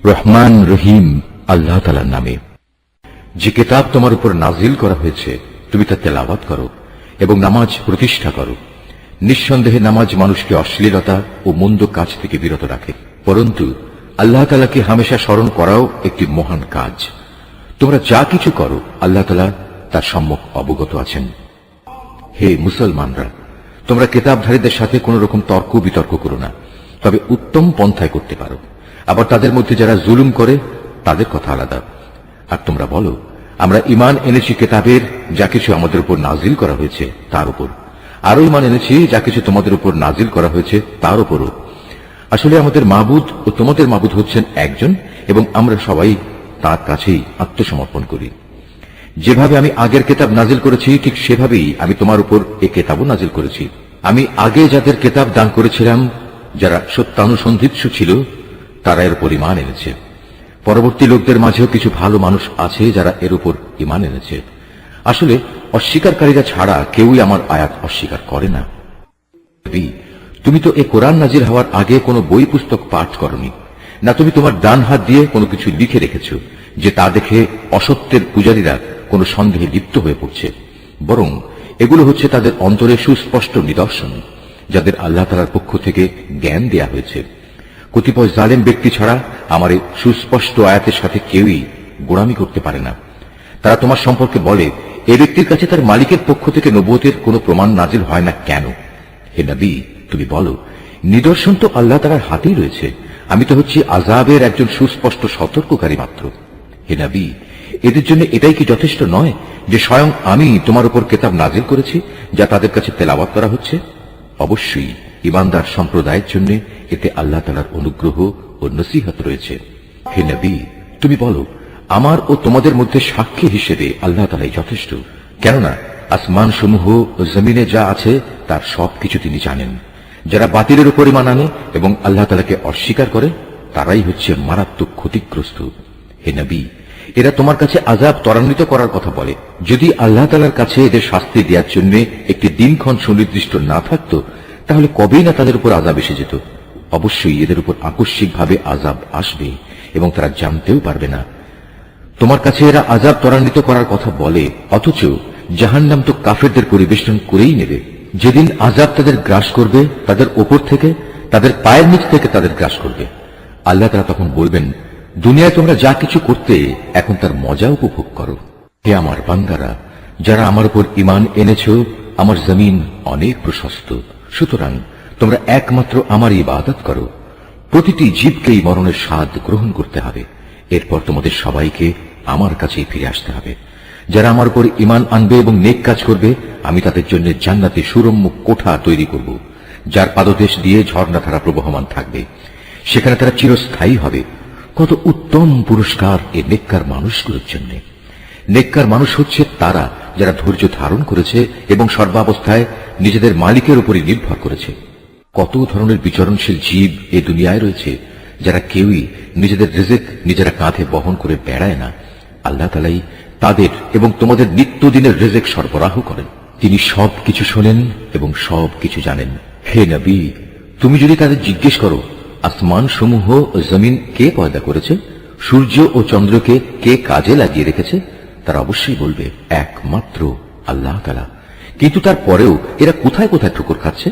রহমান রহিম আল্লাহ তাআলার নামে। যে কিতাব তোমার উপর নাজিল করা হয়েছে তুমি তা তেলাওয়াত করো এবং নামাজ প্রতিষ্ঠা করো। নিঃসন্দেহে নামাজ মানুষকে অশ্লীলতা ও মন্দ কাজ থেকে বিরত রাখে, পরন্তু আল্লাহ তাআলাকে হামেশা স্মরণ করাও একটি মহান কাজ। তোমরা যা কিছু করো আল্লাহ তাআলা তার সম্মুখ অবগত আছেন। হে মুসলমানরা, তোমরা কিতাবধারীদের সাথে কোন রকম তর্ক বিতর্ক করো না, তবে উত্তম পন্থায় করতে পারো। আবার তাদের মধ্যে যারা জুলুম করে তাদের কথা আলাদা। আর তোমরা বলো, আমরা ঈমান এনেছি কিতাবের যা কিছু আমাদের উপর নাজিল করা হয়েছে তার উপর, আরো ঈমান এনেছি যা কিছু তোমাদের উপর নাজিল করা হয়েছে তার উপরও। আসলে আমাদের মাবুদ ও তোমাদের মাবুদ হচ্ছেন একজন এবং আমরা সবাই তার কাছেই আত্মসমর্পণ করি। যেভাবে আমি আগের কিতাব নাজিল করেছি ঠিক সেভাবেই আমি তোমার উপর এই কিতাবও নাজিল করেছি। আমি আগে যাদের কিতাব দান করেছিলাম যারা সত্যানুসন্ধিৎসু ছিল তারা এর উপর ঈমান এনেছে। পরবর্তী লোকদের মাঝেও কিছু ভালো মানুষ আছে যারা এর উপর ঈমান এনেছে। আসলে অস্বীকারীরা ছাড়া কেউই আমার আয়াত অস্বীকার করে না। তুমি তো এই কোরআন নাজিল হওয়ার আগে কোনো বই পুস্তক পাঠ করনি, না তুমি তোমার ডান হাত দিয়ে কোনো কিছু লিখে রেখেছ যে তা দেখে অসত্যের পূজারীরা কোনো সন্দেহে লিপ্ত হয়ে পড়ছে। বরং এগুলো হচ্ছে তাদের অন্তরে সুস্পষ্ট নিদর্শন যাদের আল্লাহ তাআলার পক্ষ থেকে জ্ঞান দেয়া হয়েছে। কতিপয় জালেম ব্যক্তি ছাড়া আমার এই সুস্পষ্ট আয়াতের সাথে কেউই গোড়ামি করতে পারে না। তারা তোমার সম্পর্কে বলে, এ ব্যক্তির কাছে তার মালিকের পক্ষ থেকে নবুয়তের কোনো প্রমাণ নাজিল হয় না কেন? হে নবী, তুমি বলো, নিদর্শন তো আল্লাহ তাআলার হাতেই রয়েছে। আমি তো হচ্ছি আযাবের একজন সুস্পষ্ট সতর্ককারী মাত্র। হে নবী, এদের জন্য এটাই কি যথেষ্ট নয় যে স্বয়ং আমি তোমার উপর কিতাব নাজিল করেছি যা তাদের কাছে তেলাওয়াত করা হচ্ছে? অবশ্যই ঈমানদার সম্প্রদায়ের জন্য এতে আল্লাহ তাআলার অনুগ্রহ ও নসিহত রয়েছে। হে নবী, তুমি বলো, আমার ও তোমাদের মধ্যে সাক্ষী হিসেবে আল্লাহ তাআলাই যথেষ্ট, কেননা আসমান সমূহ ও জমিনে যা আছে তার সবকিছু তিনি জানেন। যারা বাতিলের উপর ঈমান আনে এবং আল্লাহ তাআলাকে অস্বীকার করে তারাই হচ্ছে মারাত্মক ক্ষতিগ্রস্ত। হে নবী, এরা তোমার কাছে আযাব ত্বরান্বিত করার কথা বলে। যদি আল্লাহ তাআলার কাছে এদের শাস্তি দেওয়ার জন্য একটি দিনক্ষণ সুনির্দিষ্ট না থাকত তাহলে কবেই না তাদের উপর আযাব এসে যেত। অবশ্যই এদের উপর আকস্মিকভাবে আযাব আসবে এবং তারা জানতেও পারবে না। তোমার কাছে এরা আযাব ত্বরান্বিত করার কথা বলে, অথচ জাহান্নাম তো কাফেরদের পরিবেশন করেই নেবে। যেদিন আযাব তাদের গ্রাস করবে তাদের ওপর থেকে, তাদের পায়ের নিচ থেকে তাদের গ্রাস করবে। আল্লাহ তাআলা তখন বলবেন, দুনিয়ায় তোমরা যা কিছু করতে এখন তার মজা উপভোগ করো। হে আমার বান্দারা, যারা আমার উপর ঈমান এনেছ, আমার জমিন অনেক প্রশস্ত, সুতরাং তোমরা একমাত্র আমার ইবাদত করো। প্রতিটি জীবকেই মরণের স্বাদ গ্রহণ করতে হবে, এরপর তোমাদের সবাইকে আমার কাছেই ফিরে আসতে হবে। যারা আমার উপর ঈমান আনবে এবং নেক কাজ করবে আমি তাদের জন্য জান্নাতে সুরম্য কোঠা তৈরি করব, যার পাদদেশ দিয়ে ঝর্ণাধারা প্রবহমান থাকবে। সেখানে তারা চিরস্থায়ী হবে। কত উত্তম পুরস্কার এই নেককার মানুষগুলোর জন্য। নেককার মানুষ হচ্ছে তারা যারা ধৈর্য ধারণ করেছে এবং সর্বাবস্থায় নিজেদের মালিকের উপরই নির্ভর করেছে। কত ধরনের বিচরণশীল জীব এই দুনিয়ায় রয়েছে যারা কেউই নিজেদের রিজিক নিজেরা কাঁধে বহন করে বেড়ায় না। আল্লাহ তাআলাই তাদের এবং তোমাদের নিত্যদিনের রিজিক সরবরাহ করেন। তিনি সবকিছু শোনেন এবং সবকিছু জানেন। হে নবী, তুমি যদি তাদের জিজ্ঞেস করো, আসমান সমূহ ও জমিন কে পয়দা করেছে, সূর্য ও চন্দ্রকে কে কাজে লাগিয়ে রেখেছে, তারা অবশ্যই বলবে একমাত্র আল্লাহ তাআলা। কিন্তু তারপরেও এরা কোথায় কোথায় ঠুকুর খাচ্ছে।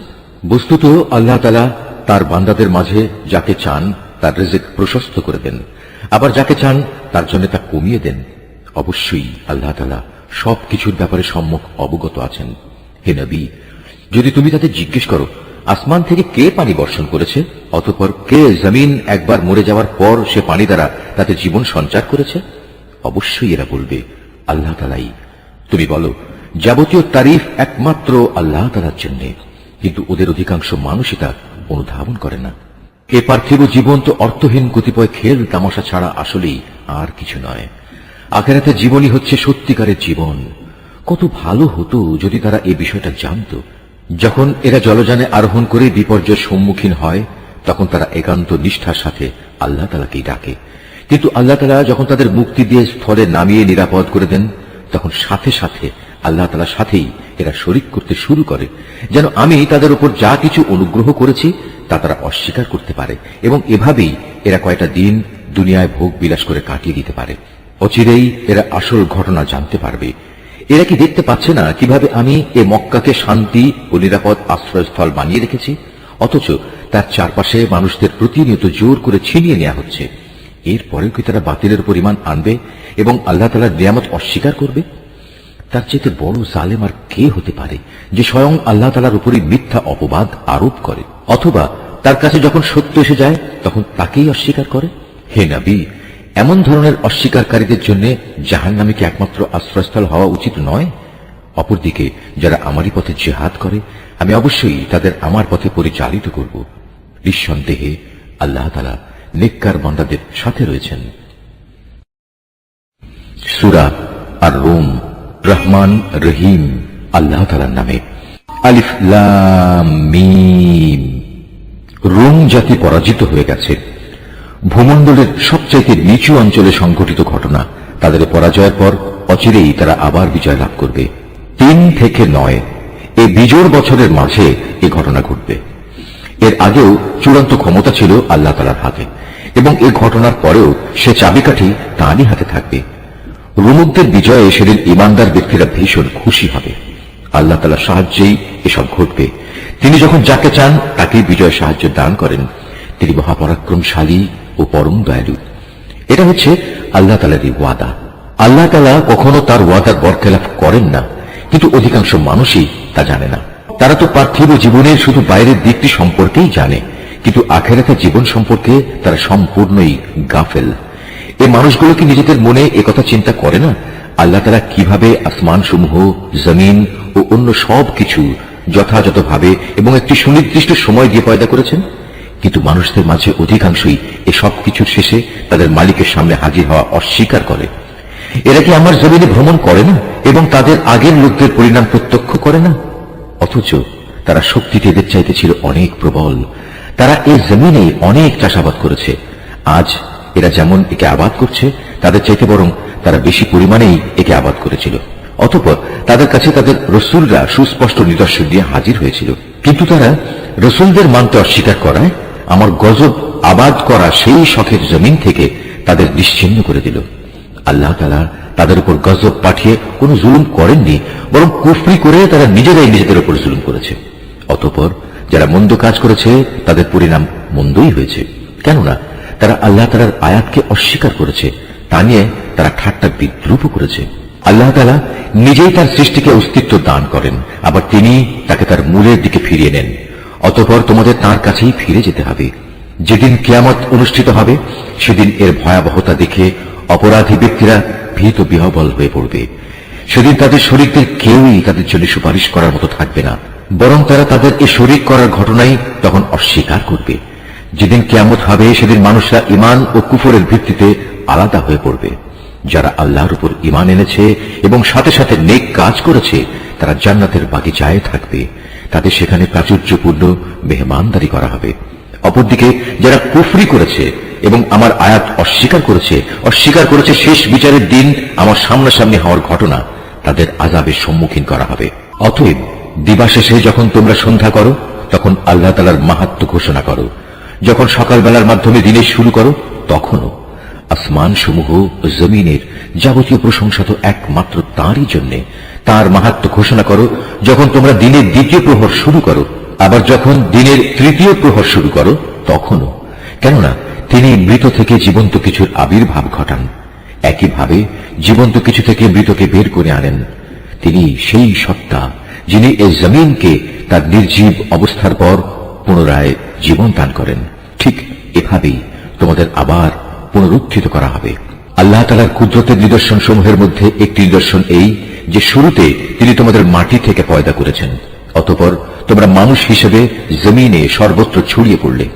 বস্তুত আল্লাহ তাআলা তার বান্দাদের মাঝে যাকে চান তার রিজিক প্রশস্ত করে দেন, আবার যাকে চান তার জন্য তা কমিয়ে দেন। অবশ্যই আল্লাহ তাআলা সবকিছুর ব্যাপারে সম্যক অবগত আছেন। হে নবী, যদি তুমি তাদের জিজ্ঞেস করো, আসমান থেকে কে পানি বর্ষণ করেছে, অতঃপর কে জমিন একবার মরে যাওয়ার পর সে পানি দ্বারা তাতে জীবন সঞ্চার করেছে, অবশ্যই এরা বলবে আল্লাহ তাআলাই। তুমি বলো, যাবতীয় তারিফ একমাত্র আল্লাহ তাআলার জন্য, কিন্তু ওদের অধিকাংশ মানুষই তা অনুধাবন করে না। এ পার্থিব জীবন তো অর্থহীন কতিপয় খেল তামাশা ছাড়া আসলেই আর কিছু নয়। আখিরাতের জীবনই হচ্ছে সত্যিকারের জীবন। কত ভালো হতো যদি তারা এই বিষয়টা জানত। যখন এরা জলযানে আরোহণ করে বিপর্যয়ের সম্মুখীন হয় তখন তারা একান্ত নিষ্ঠার সাথে আল্লাহ তাআলাকেই ডাকে, কিন্তু আল্লাহ তাআলা যখন তাদের মুক্তি দিয়ে স্থলে নামিয়ে নিরাপদ করে দেন তখন সাথে সাথে আল্লাহ তাআলার সাথেই এরা শরীক করতে শুরু করে, যেন আমি তাদের উপর যা কিছু অনুগ্রহ করেছি তা তারা অস্বীকার করতে পারে। এবং এভাবেই এরা কয়টা দিন দুনিয়ায় ভোগ বিলাস করে কাটিয়ে দিতে পারে। অচিরেই এরা আসল ঘটনা জানতে পারবে। এরা কি দেখতে পাচ্ছে না কিভাবে আমি এ মক্কাকে শান্তি ও নিরাপদ আশ্রয়স্থল বানিয়ে রেখেছি, অথচ তার চারপাশে মানুষদের প্রতিনিয়ত জোর করে ছিনিয়ে নেওয়া হচ্ছে। এরপরেও কি তারা বাতিলের পরিমাণ আনবে এবং আল্লাহ তাআলার নিয়ামত অস্বীকার করবে? তার চেয়ে বড় জালেম আর কে হতে পারে যে স্বয়ং আল্লাহ তাআলার উপরই মিথ্যা অপবাদ আরোপ করে, অথবা তার কাছে যখন সত্য এসে যায় তখন তাকেই অস্বীকার করে? হে নবী, এমন ধরনের অস্বীকারীদের জন্য জাহান্নামে কি একমাত্র আশ্রয়স্থল হওয়া উচিত নয়? অপরদিকে যারা আমারই পথে জিহাদ করে আমি অবশ্যই তাদের আমার পথে পরিচালিত করব। নিঃসন্দেহে আল্লাহ তাআলা নেককার বান্দাদের সাথে রয়েছেন। সূরা আর-রুম। রহমান রহিম আল্লাহ তাআলার নামে। আলিফ লাম মিম। রোম জাতি পরাজিত হয়ে গেছে। ভূমণ্ডলের সবচাইতে নিচু অঞ্চলে সংঘটিত ঘটনা। তাদের পরাজয়ের পর অচিরেই তারা আবার বিজয় লাভ করবে। 3 থেকে 9 এই বিজোড় বছরের মাঝে এ ঘটনা ঘটবে। এর আগেও চূড়ান্ত ক্ষমতা ছিল আল্লাহ তাআলার হাতে, এবং এ ঘটনার পরেও সে চাবিকাঠি তাঁরই হাতে থাকবে। রোমকদের বিজয়ে সেদিন ইমানদার ব্যক্তিরা ভীষণ খুশি হবে। আল্লাহ তাআলার সাহায্যেই এসব ঘটবে। তিনি যখন যাকে চান তাকেই বিজয় সাহায্য দান করেন। তিনি মহাপরাক্রমশালী ও পরম দয়ালু। এটা হচ্ছে আল্লাহ তাআলারই ওয়াদা। আল্লাহ তাআলা কখনো তার ওয়াদার বরখেলাফ করেন না, কিন্তু অধিকাংশ মানুষই তা জানে না। তারা তো পার্থিব জীবনের শুধু বাইরের দিকটি সম্পর্কেই জানে, কিন্তু আখিরাতের জীবন সম্পর্কে তারা সম্পূর্ণই গাফেল। এই মানুষগুলো কি নিজেদের মনে একথা চিন্তা করে না আল্লাহ তাআলা কিভাবে আসমান সমূহ, জমিন ও অন্য সব কিছু যথাযথভাবে এবং একটি সুনির্দিষ্ট সময় দিয়ে পয়দা করেছেন? কিন্তু মানুষদের মাঝে অধিকাংশই এসব কিছুর শেষে তাদের মালিকের সামনে হাজির হওয়া অস্বীকার করে। এরা কি আমার জমিনে ভ্রমণ করে না এবং তাদের আগের লোকদের পরিণাম প্রত্যক্ষ করে না? অথচ তারা শক্তিতে এদের চাইতে ছিল অনেক প্রবল। তারা এই জমিনে অনেক চাষাবাদ করেছে। আজ এরা যেমন একে আবাদ করছে, তাদের চাইতে বরং তারা বেশি পরিমাণেই একে আবাদ করেছিল। অতঃপর তাদের কাছে তাদের রসুলরা সুস্পষ্ট নিদর্শন দিয়ে হাজির হয়েছিল, কিন্তু তারা রসুলদের মানতে অস্বীকার করায় আমার গজব আবাদ করা সেই শখের জমিন থেকে তাদের নিশ্চিহ্ন করে দিল। আল্লাহ তাআলা তাদের উপর গজব পাঠিয়ে কোনো জুলুম করেননি, বরং কুফরি করে তারা নিজেরাই নিজেদের উপর জুলুম করেছে। অতঃপর যারা মন্দ কাজ করেছে তাদের পরিণাম মন্দই হয়েছে, কেননা তারা আল্লাহ তাআলার আয়াতকে অস্বীকার করেছে। তা নিয়ে তারা ঠাট্টা বিদ্রূপ করেছে। আল্লাহ তাআলা নিজেই তার সৃষ্টিকে অস্তিত্ব দান করেন, আবার তিনি তাকে তার মূলের দিকে ফিরিয়ে নেন। অতঃপর তোমাদের তার কাছেই ফিরে যেতে হবে। যেদিন কিয়ামত অনুষ্ঠিত হবে সেদিন এর ভয়াবহতা দেখে অপরাধী ব্যক্তিরা ভীত বিহ্বল হয়ে পড়বে। সেদিন তাদের শরীকদের কেউই তাদের জন্য সুপারিশ করার মতো থাকবে না, বরং তারা তাদের এই শরীক করার ঘটনাই তখন অস্বীকার করবে। যেদিন কিয়ামত হবে সেদিন মানুষরা ঈমান ও কুফরের ভিত্তিতে আলাদা হয়ে পড়বে। যারা আল্লাহর উপর ঈমান এনেছে এবং সাথে সাথে নেক কাজ করেছে তারা জান্নাতের বাগিচায় থাকবে। তাদের সেখানে প্রাচুর্যপূর্ণ মেহমানদারি করা হবে। অপরদিকে যারা কুফরি করেছে এবং আমার আয়াত অস্বীকার করেছে শেষ বিচারের দিন আমার সামনাসামনি হওয়ার ঘটনা, তাদের আযাবের সম্মুখীন করা হবে। অতএব দিবাশেষে যখন তোমরা সন্ধ্যা করো তখন আল্লাহ তাআলার মাহাত্ম্য ঘোষণা করো। যখন সকালবেলার মাধ্যমে দিনের শুরু করো তখনও। আসমান সমূহ ও জমিনের যাবতীয় প্রশংসা তো একমাত্র তাঁরই জন্য। তার মাহাত্ম্য ঘোষণা করো যখন তোমরা দিনের দ্বিতীয় প্রহর শুরু করো, আবার যখন দিনের তৃতীয় প্রহর শুরু করো তখনও। কেননা তিনি মৃত থেকে জীবন্ত কিছুর আবির্ভাব ঘটান, একইভাবে জীবন্ত কিছু থেকে মৃতকে বের করে আনেন। তিনি সেই সত্তা যিনি এই জমিনকে তার নির্জীব অবস্থার পর পুনরায় জীবন দান করেন। ঠিক এভাবেই তোমাদের আবার পুনরুত্থিত করা হবে। আল্লাহ তাআলার কুদরতের নিদর্শন সমূহের মধ্যে একটি নিদর্শন এই যে শুরুতে তিনি তোমাদের মাটি থেকে পয়দা করেছেন, অতঃপর তোমরা মানুষ হিসেবে জমিনে সর্বত্র ছড়িয়ে পড়লে।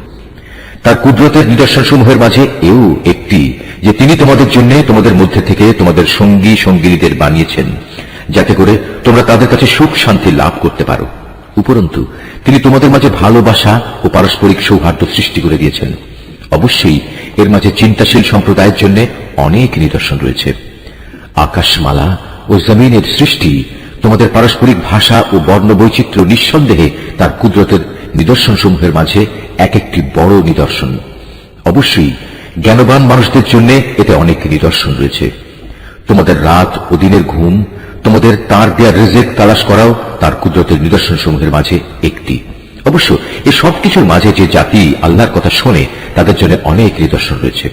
তার কুদরতের নিদর্শন সমূহের মাঝে এও একটি যে তিনি তোমাদের জন্য তোমাদের মধ্যে থেকে তোমাদের সঙ্গী সঙ্গিনীদের বানিয়েছেন, যাতে করে তোমরা তাদের কাছে সুখ শান্তি লাভ করতে পারো। উপরন্তু তিনি তোমাদের মাঝে ভালোবাসা ও পারস্পরিক সৌহার্দ্য সৃষ্টি করে দিয়েছেন। অবশ্যই এর মাঝে চিন্তাশীল সম্প্রদায়ের জন্য অনেক নিদর্শন রয়েছে। আকাশমালা ও জমিনের সৃষ্টি, তোমাদের পারস্পরিক ভাষা ও বর্ণ বৈচিত্র্য নিঃসন্দেহে তার কুদরতের নিদর্শন সমূহের মাঝে এক একটি বড় নিদর্শন। অবশ্যই জ্ঞানবান মানুষদের জন্য এতে অনেক নিদর্শন রয়েছে। তোমাদের রাত ও দিনের ঘুম, তোমাদের তার দেয়া রিজিক তালাশ করাও তার কুদরতের নিদর্শন সমূহের মাঝে একটি। অবশ্য এই সবকিছুর মাঝে যে জাতি আল্লাহর কথা শোনে তাদের জন্য অনেক নিদর্শন রয়েছে।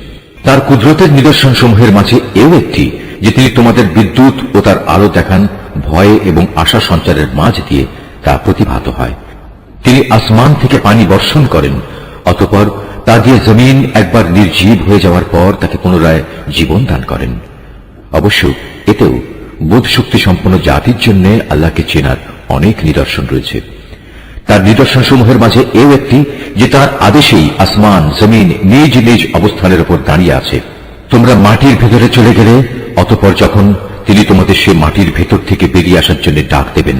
তার কুদরতের নিদর্শন সমূহের মাঝে এও একটি যে তিনি তোমাদের বিদ্যুৎ ও তার আলো দেখান ভয় এবং আশা সঞ্চারের মাঝ দিয়ে তা প্রতিভাত হয়। তিনি আসমান থেকে পানি বর্ষণ করেন, অতঃপর তা দিয়ে জমিন একবার নির্জীব হয়ে যাওয়ার পর তাকে পুনরায় জীবন দান করেন। অবশ্য এতেও বোধ শক্তি সম্পন্ন জাতির জন্য আল্লাহকে চেনার অনেক নিদর্শন রয়েছে। তার নিদর্শন সমূহের মাঝে এও একটি যে তার আদেশেই আসমান জমিন নিজ নিজ অবস্থানের উপর দাঁড়িয়ে আছে। তোমরা মাটির ভেতরে চলে গেলে অতঃপর যখন তিনি তোমাদের সে মাটির ভেতর থেকে বেরিয়ে আসার জন্য ডাক দেবেন,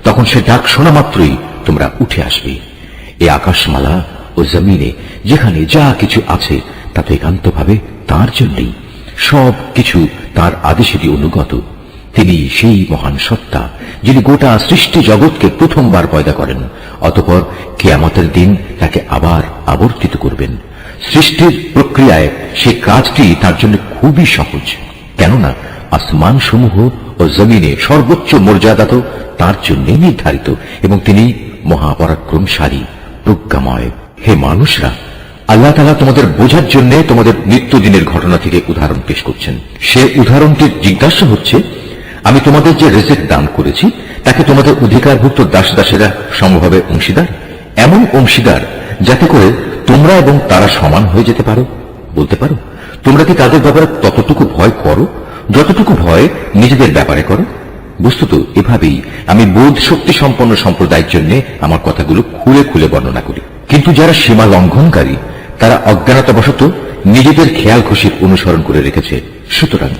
তখন সে ডাক শোনা মাত্রই তোমরা উঠে আসবে। এই আকাশমালা ও জমিনে যেখানে যা কিছু আছে তা তো একান্তভাবে তাঁর জন্যই, সব কিছু তাঁর আদেশেরই অনুগত। তিনি সেই মহান সত্তা যিনি গোটা সৃষ্টি জগৎকে প্রথমবার পয়দা করেন, অতঃপর কিয়ামতের দিন তাকে আবার আবর্তিত করবেন। সৃষ্টির প্রক্রিয়ায় সে কাজটি তার জন্য খুবই সহজ, কেননা আসমান সমূহ ও জমিনে সর্বোচ্চ মর্যাদা তো তার জন্য নির্ধারিত এবং তিনি মহাপরাক্রমশালী প্রজ্ঞাময়। হে মানুষরা, আল্লাহ তাআলা তোমাদের বোঝার জন্য তোমাদের নিত্যদিনের ঘটনা থেকে উদাহরণ পেশ করছেন। সে উদাহরণটির জিজ্ঞাসা হচ্ছে, আমি তোমাদের যে রিজিক দান করেছি তাকে তোমাদের অধিকারভুক্ত দাস দাসেরা সমভাবে অংশীদার, এমন অংশীদার যাতে করে তোমরা এবং তারা সমান হয়ে যেতে পারো। বলতে পারো, তোমরা কি তাদের ব্যাপারে ততটুকু ভয় করো যতটুকু ভয় নিজেদের ব্যাপারে করো? বস্তুত এভাবেই আমি বোধ শক্তি সম্পন্ন সম্প্রদায়ের জন্য আমার কথাগুলো খুলে খুলে বর্ণনা করি। কিন্তু যারা সীমা লঙ্ঘনকারী তারা অজ্ঞানতাবশত নিজেদের খেয়াল খুশির অনুসরণ করে রেখেছে। সুতরাং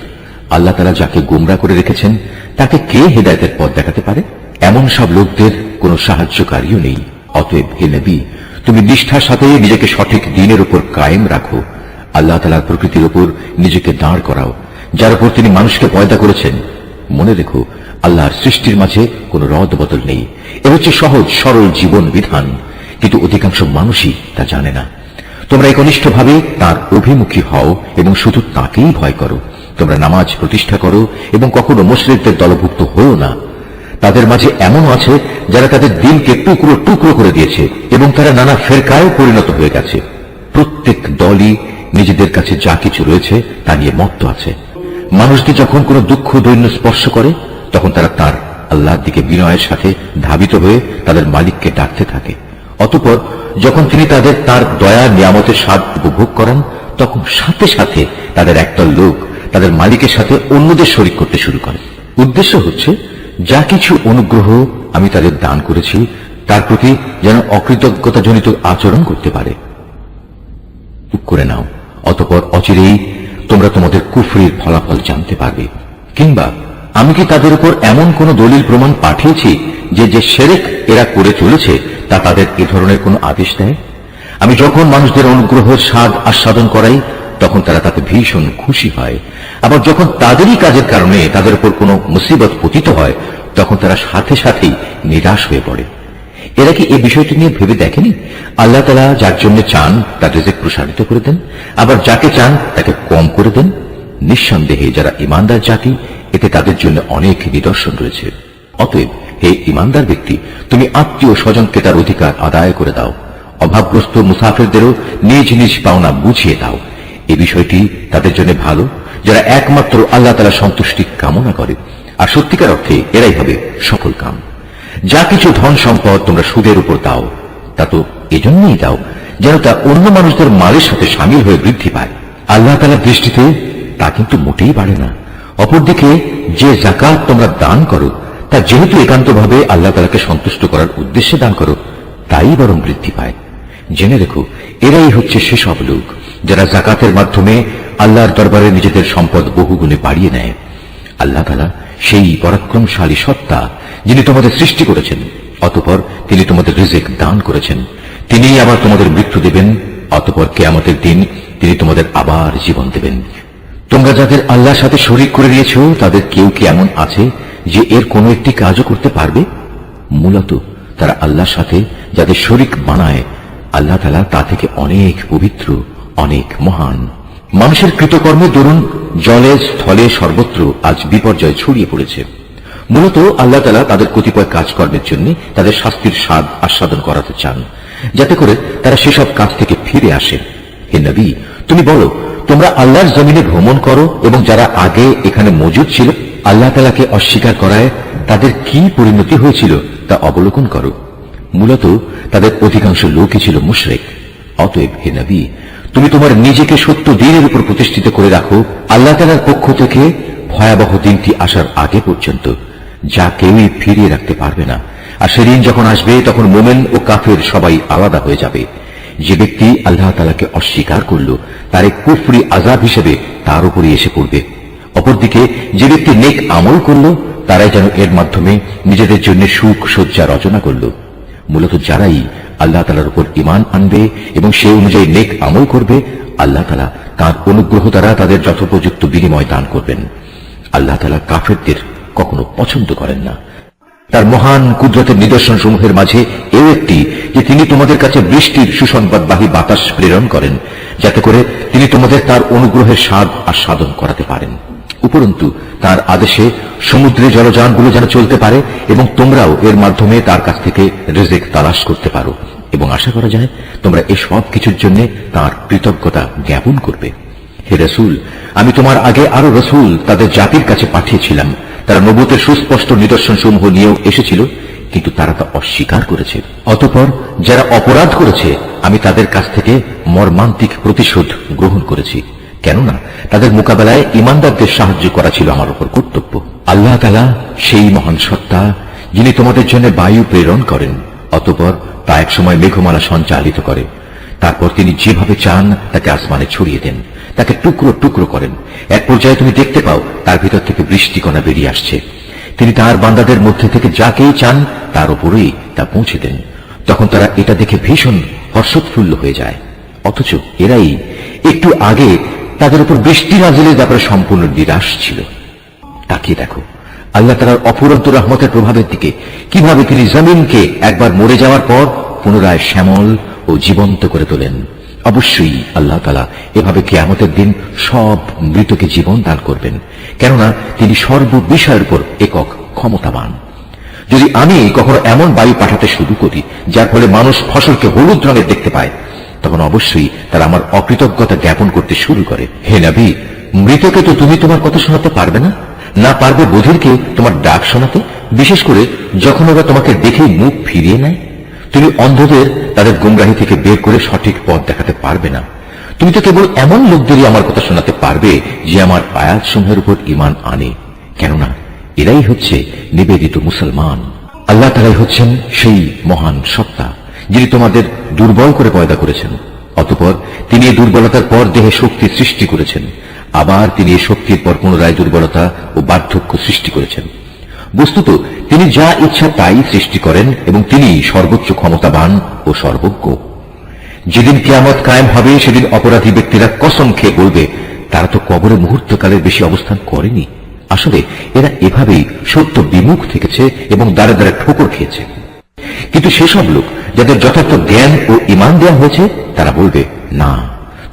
আল্লাহ তাআলা যাকে গোমরা করে রেখেছেন তাকে কে হেদায়েতের পথ দেখাতে পারে? এমন সব লোকদের কোনো সাহায্যকারীও নেই। অতএব হে নবী, তুমি নিষ্ঠার সাথে নিজেকে সঠিক দিনের উপর কায়েম রাখো। আল্লাহ তাআলার প্রকৃতির উপর নিজেকে দাঁড় করাও, যার উপর তিনি মানুষকে পয়দা করেছেন। মনে রেখো, আল্লাহর সৃষ্টির মাঝে কোনো রদ বদল নেই। এ হচ্ছে সহজ সরল জীবন বিধান, কিন্তু অধিকাংশ মানুষই তা জানে না। তোমরা একনিষ্ঠভাবে তাঁর অভিমুখী হও এবং শুধু তাঁকেই ভয় করো। তোমরা নামাজ প্রতিষ্ঠা করো এবং কখনো মুশরিকদের দলভুক্ত হও না। তাদের মাঝে এমন আছে যারা তাদের দিনকে টুকরো টুকরো করে দিয়েছে এবং তারা নানা ফেরকায় পরিণত হয়ে গেছে। প্রত্যেক দলই নিজেদের কাছে যা কিছু রয়েছে তা নিয়ে মত্ত আছে। মানুষদের যখন কোনো দুঃখ দৈন্য স্পর্শ করে তখন তারা তার আল্লাহর দিকে বিনয়ের সাথে ধাবিত হয়ে তাদের মালিককে ডাকতে থাকে। অতঃপর যখন তিনি তাদের তার দয়া নিয়ামতের স্বাদ উপভোগ করান তখন সাথে সাথে তাদের একদল লোক তাদের মালিকের সাথে অন্যদের শরীক করতে শুরু করে। উদ্দেশ্য হচ্ছে যা কিছু অনুগ্রহ আমি তাদের দান করেছি তার প্রতি যেন অকৃতজ্ঞতাজনিত আচরণ করতে পারে। করে নাও, অতঃপর অচিরেই তোমরা তোমাদের কুফরির ফলাফল জানতে পারবে। কিংবা আমি কি তাদের উপর এমন কোন দলিল প্রমাণ পাঠিয়েছি যে যে শিরক এরা করে চলেছে তা তাদের এ ধরনের কোন আদেশ দেয়? আমি যখন মানুষদের অনুগ্রহের স্বাদ আস্বাদন করাই তখন তারা তাতে ভীষণ খুশি হয়, আবার যখন তাদেরই কাজের কারণে তাদের উপর কোনো মুসিবত পতিত হয় তখন তারা সাথে সাথেই নিরাশ হয়ে পড়ে। এরা কি এই বিষয়টি নিয়ে ভেবে দেখেনি আল্লাহ তাআলা যার জন্য চান তার রিজিক প্রসারিত করে দেন, আবার যাকে চান তাকে কম করে দেন? নিঃসন্দেহে যারা ঈমানদার জাতি এতে তাদের জন্য অনেক নিদর্শন রয়েছে। অতএব হে ঈমানদার ব্যক্তি, তুমি আত্মীয় স্বজনকে তার অধিকার আদায় করে দাও। অভাবগ্রস্ত মুসাফিরদেরও নিজ নিজ পাওনা বুঝিয়ে দাও। এই বিষয়টি তাদের জন্য ভালো যারা একমাত্র আল্লাহ তাআলার সন্তুষ্টি কামনা করে, আর সত্যিকার অর্থে এরাই হবে সফল কাম। যা কিছু ধন সম্পদ তোমরা সুদের উপর দাও তা তো এজন্যই দাও যেন তা অন্য মানুষদের মালের সাথে সামিল হয়ে বৃদ্ধি পায়। আল্লাহ তাআলার দৃষ্টিতে তা কিন্তু মোটেই বাড়ে না। অপরদিকে যে যাকাত তোমরা দান করো তা যেহেতু একান্তভাবে আল্লাহ তাআলাকে সন্তুষ্ট করার উদ্দেশ্যে দান করো তাই বরং বৃদ্ধি পায়। জেনে রেখো, এরাই হচ্ছে সেসব লোক যারা যাকাতের মাধ্যমে আল্লাহর দরবারে নিজেদের সম্পদ বহুগুণে বাড়িয়ে নেয়। আল্লাহ তাআলা সেই পরাক্রমশালী সত্তা যিনি তোমাদের সৃষ্টি করেছেন, অতঃপর তিনি তোমাদের রিজিক দান করেছেন। তিনিই আবার তোমাদের মৃত্যু দেবেন, অতঃপর কিয়ামতের দিন তিনি তোমাদের আবার জীবন দেবেন। তোমরা যাদের আল্লাহর সাথে শরীক করে নিয়েছ তাদের কেউ কি এমন আছে যে এর কোনো একটি কাজও করতে পারবে? মূলত তারা আল্লাহর সাথে যাদের শরীক বানায় আল্লাহ তাআলা তা থেকে অনেক পবিত্র, অনেক মহান। মানুষের কৃতকর্মের দরুন জলে স্থলে সর্বত্র আজ বিপর্যয় ছড়িয়ে পড়েছে। মূলত আল্লাহ তাআলা তাদের কতিপয় কাজকর্মের জন্য তাদের শাস্তির স্বাদ আস্বাদন করাতে চান, যাতে করে তারা সেসব কাজ থেকে ফিরে আসে। হে নবী, তুমি বলো, তোমরা আল্লাহর জমিনে ভ্রমণ করো এবং যারা আগে এখানে মজুদ ছিল আল্লাহ তাআলাকে অস্বীকার করায় তাদের কি পরিণতি হয়েছিল তা অবলোকন করো। মূলত তাদের অধিকাংশ লোকই ছিল মুশরিক। অতএব হে নবী, তুমি তোমার নিজেকে সত্য দ্বীনের উপর প্রতিষ্ঠিত করে রাখো আল্লাহ তাআলার পক্ষ থেকে ভয়াবহ দিনটি আসার আগে পর্যন্ত, যা কেউই ফিরিয়ে রাখতে পারবে না। আর সেদিন যখন আসবে তখন মোমেন ও কাফের সবাই আলাদা হয়ে যাবে। যে ব্যক্তি আল্লাহ তাআলাকে অস্বীকার করল তার এক কুফরি আযাব হিসেবে তার উপরই এসে পড়বে। অপরদিকে যে ব্যক্তি নেক আমল করল তারাই যেন এর মাধ্যমে নিজেদের জন্য সুখ সজ্জা রচনা করল। মূলত যারাই আল্লাহ তাআলার উপর ঈমান আনবে এবং সে অনুযায়ী নেক আমল করবে, আল্লাহ তাআলা তাঁর অনুগ্রহ দ্বারা তাদের যথোপযুক্ত বিনিময় দান করবেন। আল্লাহ তাআলা কাফেরদের কখনো পছন্দ করেন না। তার মহান কুদরতের নিদর্শন সমূহের মাঝে এও একটি যে তিনি তোমাদের কাছে বৃষ্টির সুসংবাদবাহী বাতাস প্রেরণ করেন, যাতে করে তিনি তোমাদের তার অনুগ্রহের স্বাদ আস্বাদন করাতে পারেন। উপরন্তু তার আদেশে সমুদ্রে জলযানগুলো যেন চলতে পারে এবং তোমরাও এর মাধ্যমে তার কাছ থেকে রিজিক তালাশ করতে পারো, এবং আশা করা যায় তোমরা এই সব কিছুর জন্য তার কৃতজ্ঞতা জ্ঞাপন করবে। হে রাসূল, আমি তোমার আগে আরো রাসূল তাদের জাতির কাছে পাঠিয়েছিলাম। তারা নবুতের সুস্পষ্ট নিদর্শন সমূহ নিয়েও এসেছিল, কিন্তু তারা তা অস্বীকার করেছে। অতঃপর যারা অপরাধ করেছে আমি তাদের কাছ থেকে মর্মান্তিক প্রতিশোধ গ্রহণ করেছি, কেননা তাদের মোকাবেলায় ঈমানদারদের সাহায্য করা ছিল আমার উপর কর্তব্য। আল্লাহ তাআলা সেই মহান সত্তা যিনি তোমাদের জন্য বায়ু প্রেরণ করেন, অতঃপর তা এক সময় মেঘমালা সঞ্চালিত করে। তারপর তিনি যেভাবে চান তাকে আসমানে ছড়িয়ে দেন, তাকে টুকরো টুকরো করেন। এক পর্যায়ে তুমি দেখতে পাও তার ভিতর থেকে বৃষ্টিকণা বেরিয়ে আসছে। তিনি তার বান্দাদের মধ্যে থেকে যাকেই চান তার উপরেই তা পৌঁছে দেন। তখন তারা এটা দেখে ভীষণ হর্ষোৎফুল্ল হয়ে যায়, অথচ এরাই একটু আগে তাদের উপর বৃষ্টি নাজিলের ব্যাপারে সম্পূর্ণ নিরাশ ছিল। তাকিয়ে দেখো আল্লাহ তাআলার অফুরন্ত রহমতের প্রভাবের দিকে, কিভাবে তিনি জমিনকে একবার মরে যাওয়ার পর পুনরায় শ্যামল ও জীবন্ত করে তোলেন। অবশ্যই আল্লাহ তাআলা এভাবে কিয়ামতের দিন সব মৃতকে জীবন দান করবেন, কেননা তিনি সর্ববিষয়ের উপর একক ক্ষমতাবান। যদি আমি কখনো এমন বায়ু পাঠাতে শুরু করি যার ফলে মানুষ ফসলকে হলুদ রঙের দেখতে পায়, তখন অবশ্যই তারা আমার অকৃতজ্ঞতা জ্ঞাপন করতে শুরু করে। হে নবী, মৃতকে তো তুমি তোমার কথা শোনাতে পারবে না, না পারবে বধিরকে তোমার ডাক শোনাতে, বিশেষ করে যখন ওরা তোমাকে দেখেই মুখ ফিরিয়ে নেয়। তুমি অন্ধদের তাদের গুমরাহি থেকে বের করে সঠিক পথ দেখাতে পারবে না। তুমি তো কেবল এমন লোকদেরই আমার কথা শোনাতে পারবে যে আমার আয়াত সমূহের উপর ঈমান আনে, কেননা এরাই হচ্ছে নিবেদিত মুসলমান। আল্লাহ তাআলাই হচ্ছেন সেই মহান সত্তা যিনি তোমাদের দুর্বল করে পয়দা করেছেন, অতঃপর তিনি এই দুর্বলতার পর দেহে শক্তি সৃষ্টি করেছেন। আবার তিনি এই শক্তির পর পুনরায় দুর্বলতা ও বার্ধক্য সৃষ্টি করেছেন। বস্তুত তিনি যা ইচ্ছা তাই সৃষ্টি করেন এবং তিনি সর্বোচ্চ ক্ষমতাবান ও সর্বজ্ঞ। যেদিন কিয়ামত কায়েম হবে সেদিন অপরাধী ব্যক্তিরা কসম খেয়ে বলবে তারা তো কবরে মুহূর্তকালের বেশি অবস্থান করেনি। আসলে এরা এভাবেই সত্য বিমুখ থেকেছে এবং দ্বারে দ্বারে ঠোকর খেয়েছে। কিন্তু সেসব লোক যাদের যথার্থ জ্ঞান ও ঈমান দেওয়া হয়েছে তারা বলবে, না,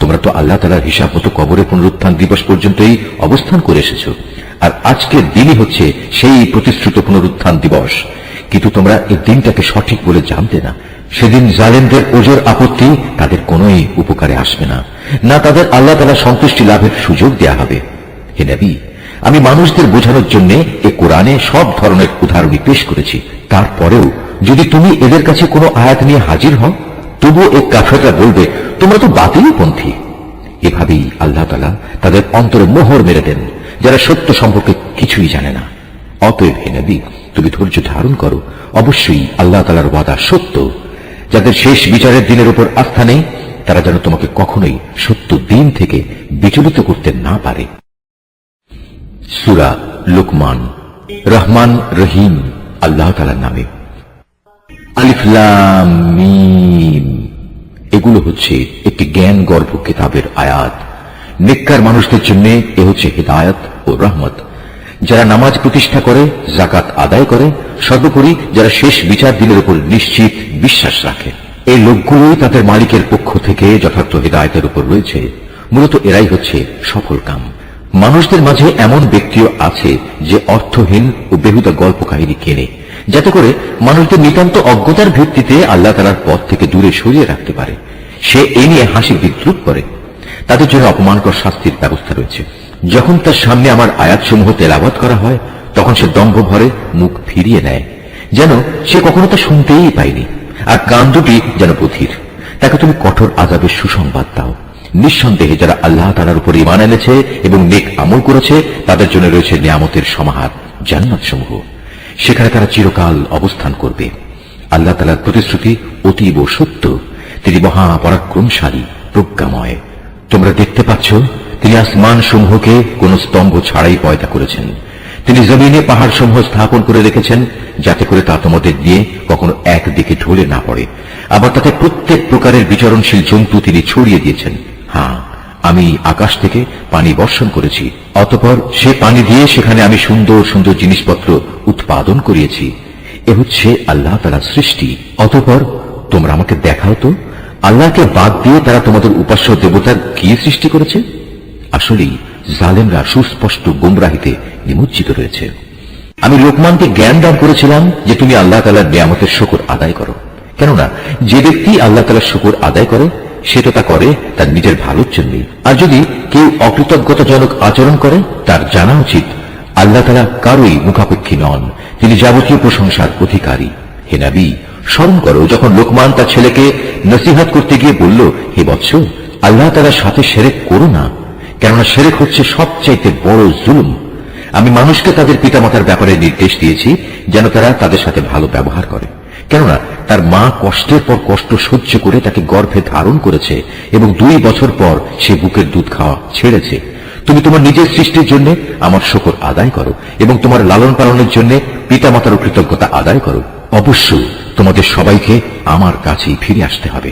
তোমরা তো আল্লাহ তাআলার হিসাব মতো কবরে পুনরুত্থান দিবস পর্যন্তই অবস্থান করে এসেছো, আর আজকের দিনই হচ্ছে সেই প্রতিশ্রুত পুনরুত্থান দিবস। কিন্তু তোমরা এই দিনটাকে সঠিক বলে জানতে না। সেদিন জালেমদের ওজর আপত্তি তাদের কোনোই উপকারে আসবে না, না তাদের আল্লাহ তাআলার সন্তুষ্টি লাভের সুযোগ দেয়া হবে। হে নবী, আমি মানুষদের বোঝানোর জন্য এ কোরআনে সব ধরনের উদাহরণ পেশ করেছি। তারপরেও যদি তুমি এদের কাছে কোনো আয়াত নিয়ে হাজির হও, তবুও এই কাফেররা বলবে তোমরা তো বাতিলপন্থী। এভাবেই আল্লাহ তাআলা তাদের অন্তরে মোহর মেরে দেন, যারা সত্য সম্পর্কে কিছুই জানে না। অতএব হে নবী, তুমি ধৈর্য ধারণ করো। অবশ্যই আল্লাহ তাআলার ওয়াদা সত্য। যাদের শেষ বিচারের দিনের উপর আস্থা নেই তারা যেন তোমাকে কখনোই সত্য দিন থেকে বিচলিত করতে না পারে। সূরা লুকমান। রহমান রহিম আল্লাহ তাআলার নামে। আলিফ লাম মিম, এগুলো হচ্ছে একটি জ্ঞান গর্ভ কিতাবের আয়াত। নেককার মানুষদের জন্য এ হচ্ছে হিদায়াত ও রহমত। যারা নামাজ প্রতিষ্ঠা করে, যাকাত আদায় করে, সর্বোপরি যারা শেষ বিচার দিনের উপর নিশ্চিত বিশ্বাস রাখে, এই লোকগুলোই তাদের মালিকের পক্ষ থেকে যথার্থ হিদায়াতের উপর রয়েছে। মূলত এরাই হচ্ছে সফল কাম। মানুষদের মাঝে এমন ব্যক্তিও আছে যে অর্থহীন ও বেহুদা গল্প কাহিনী কেনে, যাতে করে মানুষদের নিতান্ত অজ্ঞতার ভিত্তিতে আল্লাহ তাআলার পথ থেকে দূরে সরিয়ে রাখতে পারে। সে এ নিয়ে হাসি বিদ্রুপ করে। তাদের জন্য অপমানকর শাস্তির ব্যবস্থা রয়েছে। যখন তার সামনে আমার আয়াতসমূহ তেলাওয়াত করা হয়, তখন সে দম্ভ ভরে মুখ ফিরিয়ে নেয়, যেন সে কখনো তা শুনতেই পায়নি, আর কান দুটি যেন বধির। তাকে তুমি কঠোর আযাবের সুসংবাদ দাও। নিঃসন্দেহে যারা আল্লাহ তাআলার উপর ঈমান এনেছে এবং নেক আমল করেছে, তাদের জন্য রয়েছে নিয়ামতের সমাহার, জান্নাত সমূহ। সেখানে তারা চিরকাল অবস্থান করবে। আল্লাহ তাআলার প্রতিশ্রুতি অতীব সত্য। তিনি মহা পরাক্রমশালী, প্রজ্ঞাময়। তোমরা দেখতে পাচ্ছ, তিনি আসমান সমূহকে কোন স্তম্ভ ছাড়াই পয়দা করেছেন। তিনি জমিনে পাহাড় সমূহ স্থাপন করে রেখেছেন, যাতে করে তা তোমাদের নিয়ে কখনো একদিকে ঢলে না পড়ে। আবার তাতে প্রত্যেক প্রকারের বিচরণশীল জন্তু তিনি ছড়িয়ে দিয়েছেন। হ্যাঁ, আমি আকাশ থেকে পানি বর্ষণ করেছি, অতঃপর সে পানি দিয়ে সেখানে আমি সুন্দর সুন্দর জিনিসপত্র উৎপাদন করিয়েছি। এ হচ্ছে আল্লাহ তাআলার সৃষ্টি। অতঃপর তোমরা আমাকে দেখাও তো, আল্লাহকে বাদ দিয়ে তারা তোমাদের উপাস্য দেবতার কি সৃষ্টি করেছে। আসলেই জালেমরা সুস্পষ্ট গুমরাহিতে নিমজ্জিত রয়েছে। আমি লোকমানকে জ্ঞান দান করেছিলাম যে তুমি আল্লাহ তাআলার নিয়ামতের শুকর আদায় করো, কেননা যে ব্যক্তি আল্লাহ তাআলার শুকর আদায় করে সে তো তা করে তার নিজের ভালোর জন্যই। আর যদি কেউ অকৃতজ্ঞতাজনক আচরণ করে, তার জানা উচিত আল্লাহ তাআলা কারোই মুখাপেক্ষী নন, তিনি যাবতীয় প্রশংসার অধিকারী। হে নবী, স্মরণ করো যখন লোকমান তার ছেলেকে নসিহত করতে গিয়ে বলল, হে বৎস, আল্লাহ তাআলার সাথে শিরক করো না, কেননা শিরক হচ্ছে সবচাইতে বড় জুলুম। আমি মানুষকে তাদের পিতামাতার ব্যাপারে নির্দেশ দিয়েছি যেন তারা তাদের সাথে ভালো ব্যবহার করে, কেননা তার মা কষ্টের পর কষ্ট সহ্য করে তাকে গর্ভে ধারণ করেছে এবং 2 বছর পর সে বুকের দুধ খাওয়া ছেড়েছে। তুমি তোমার নিজের সৃষ্টির জন্য আমার শুকর আদায় করো এবং তোমার লালন পালনের জন্য পিতামাতার কৃতজ্ঞতা আদায় করো। অবশ্যই তোমাদের সবাইকে আমার কাছেই ফিরে আসতে হবে।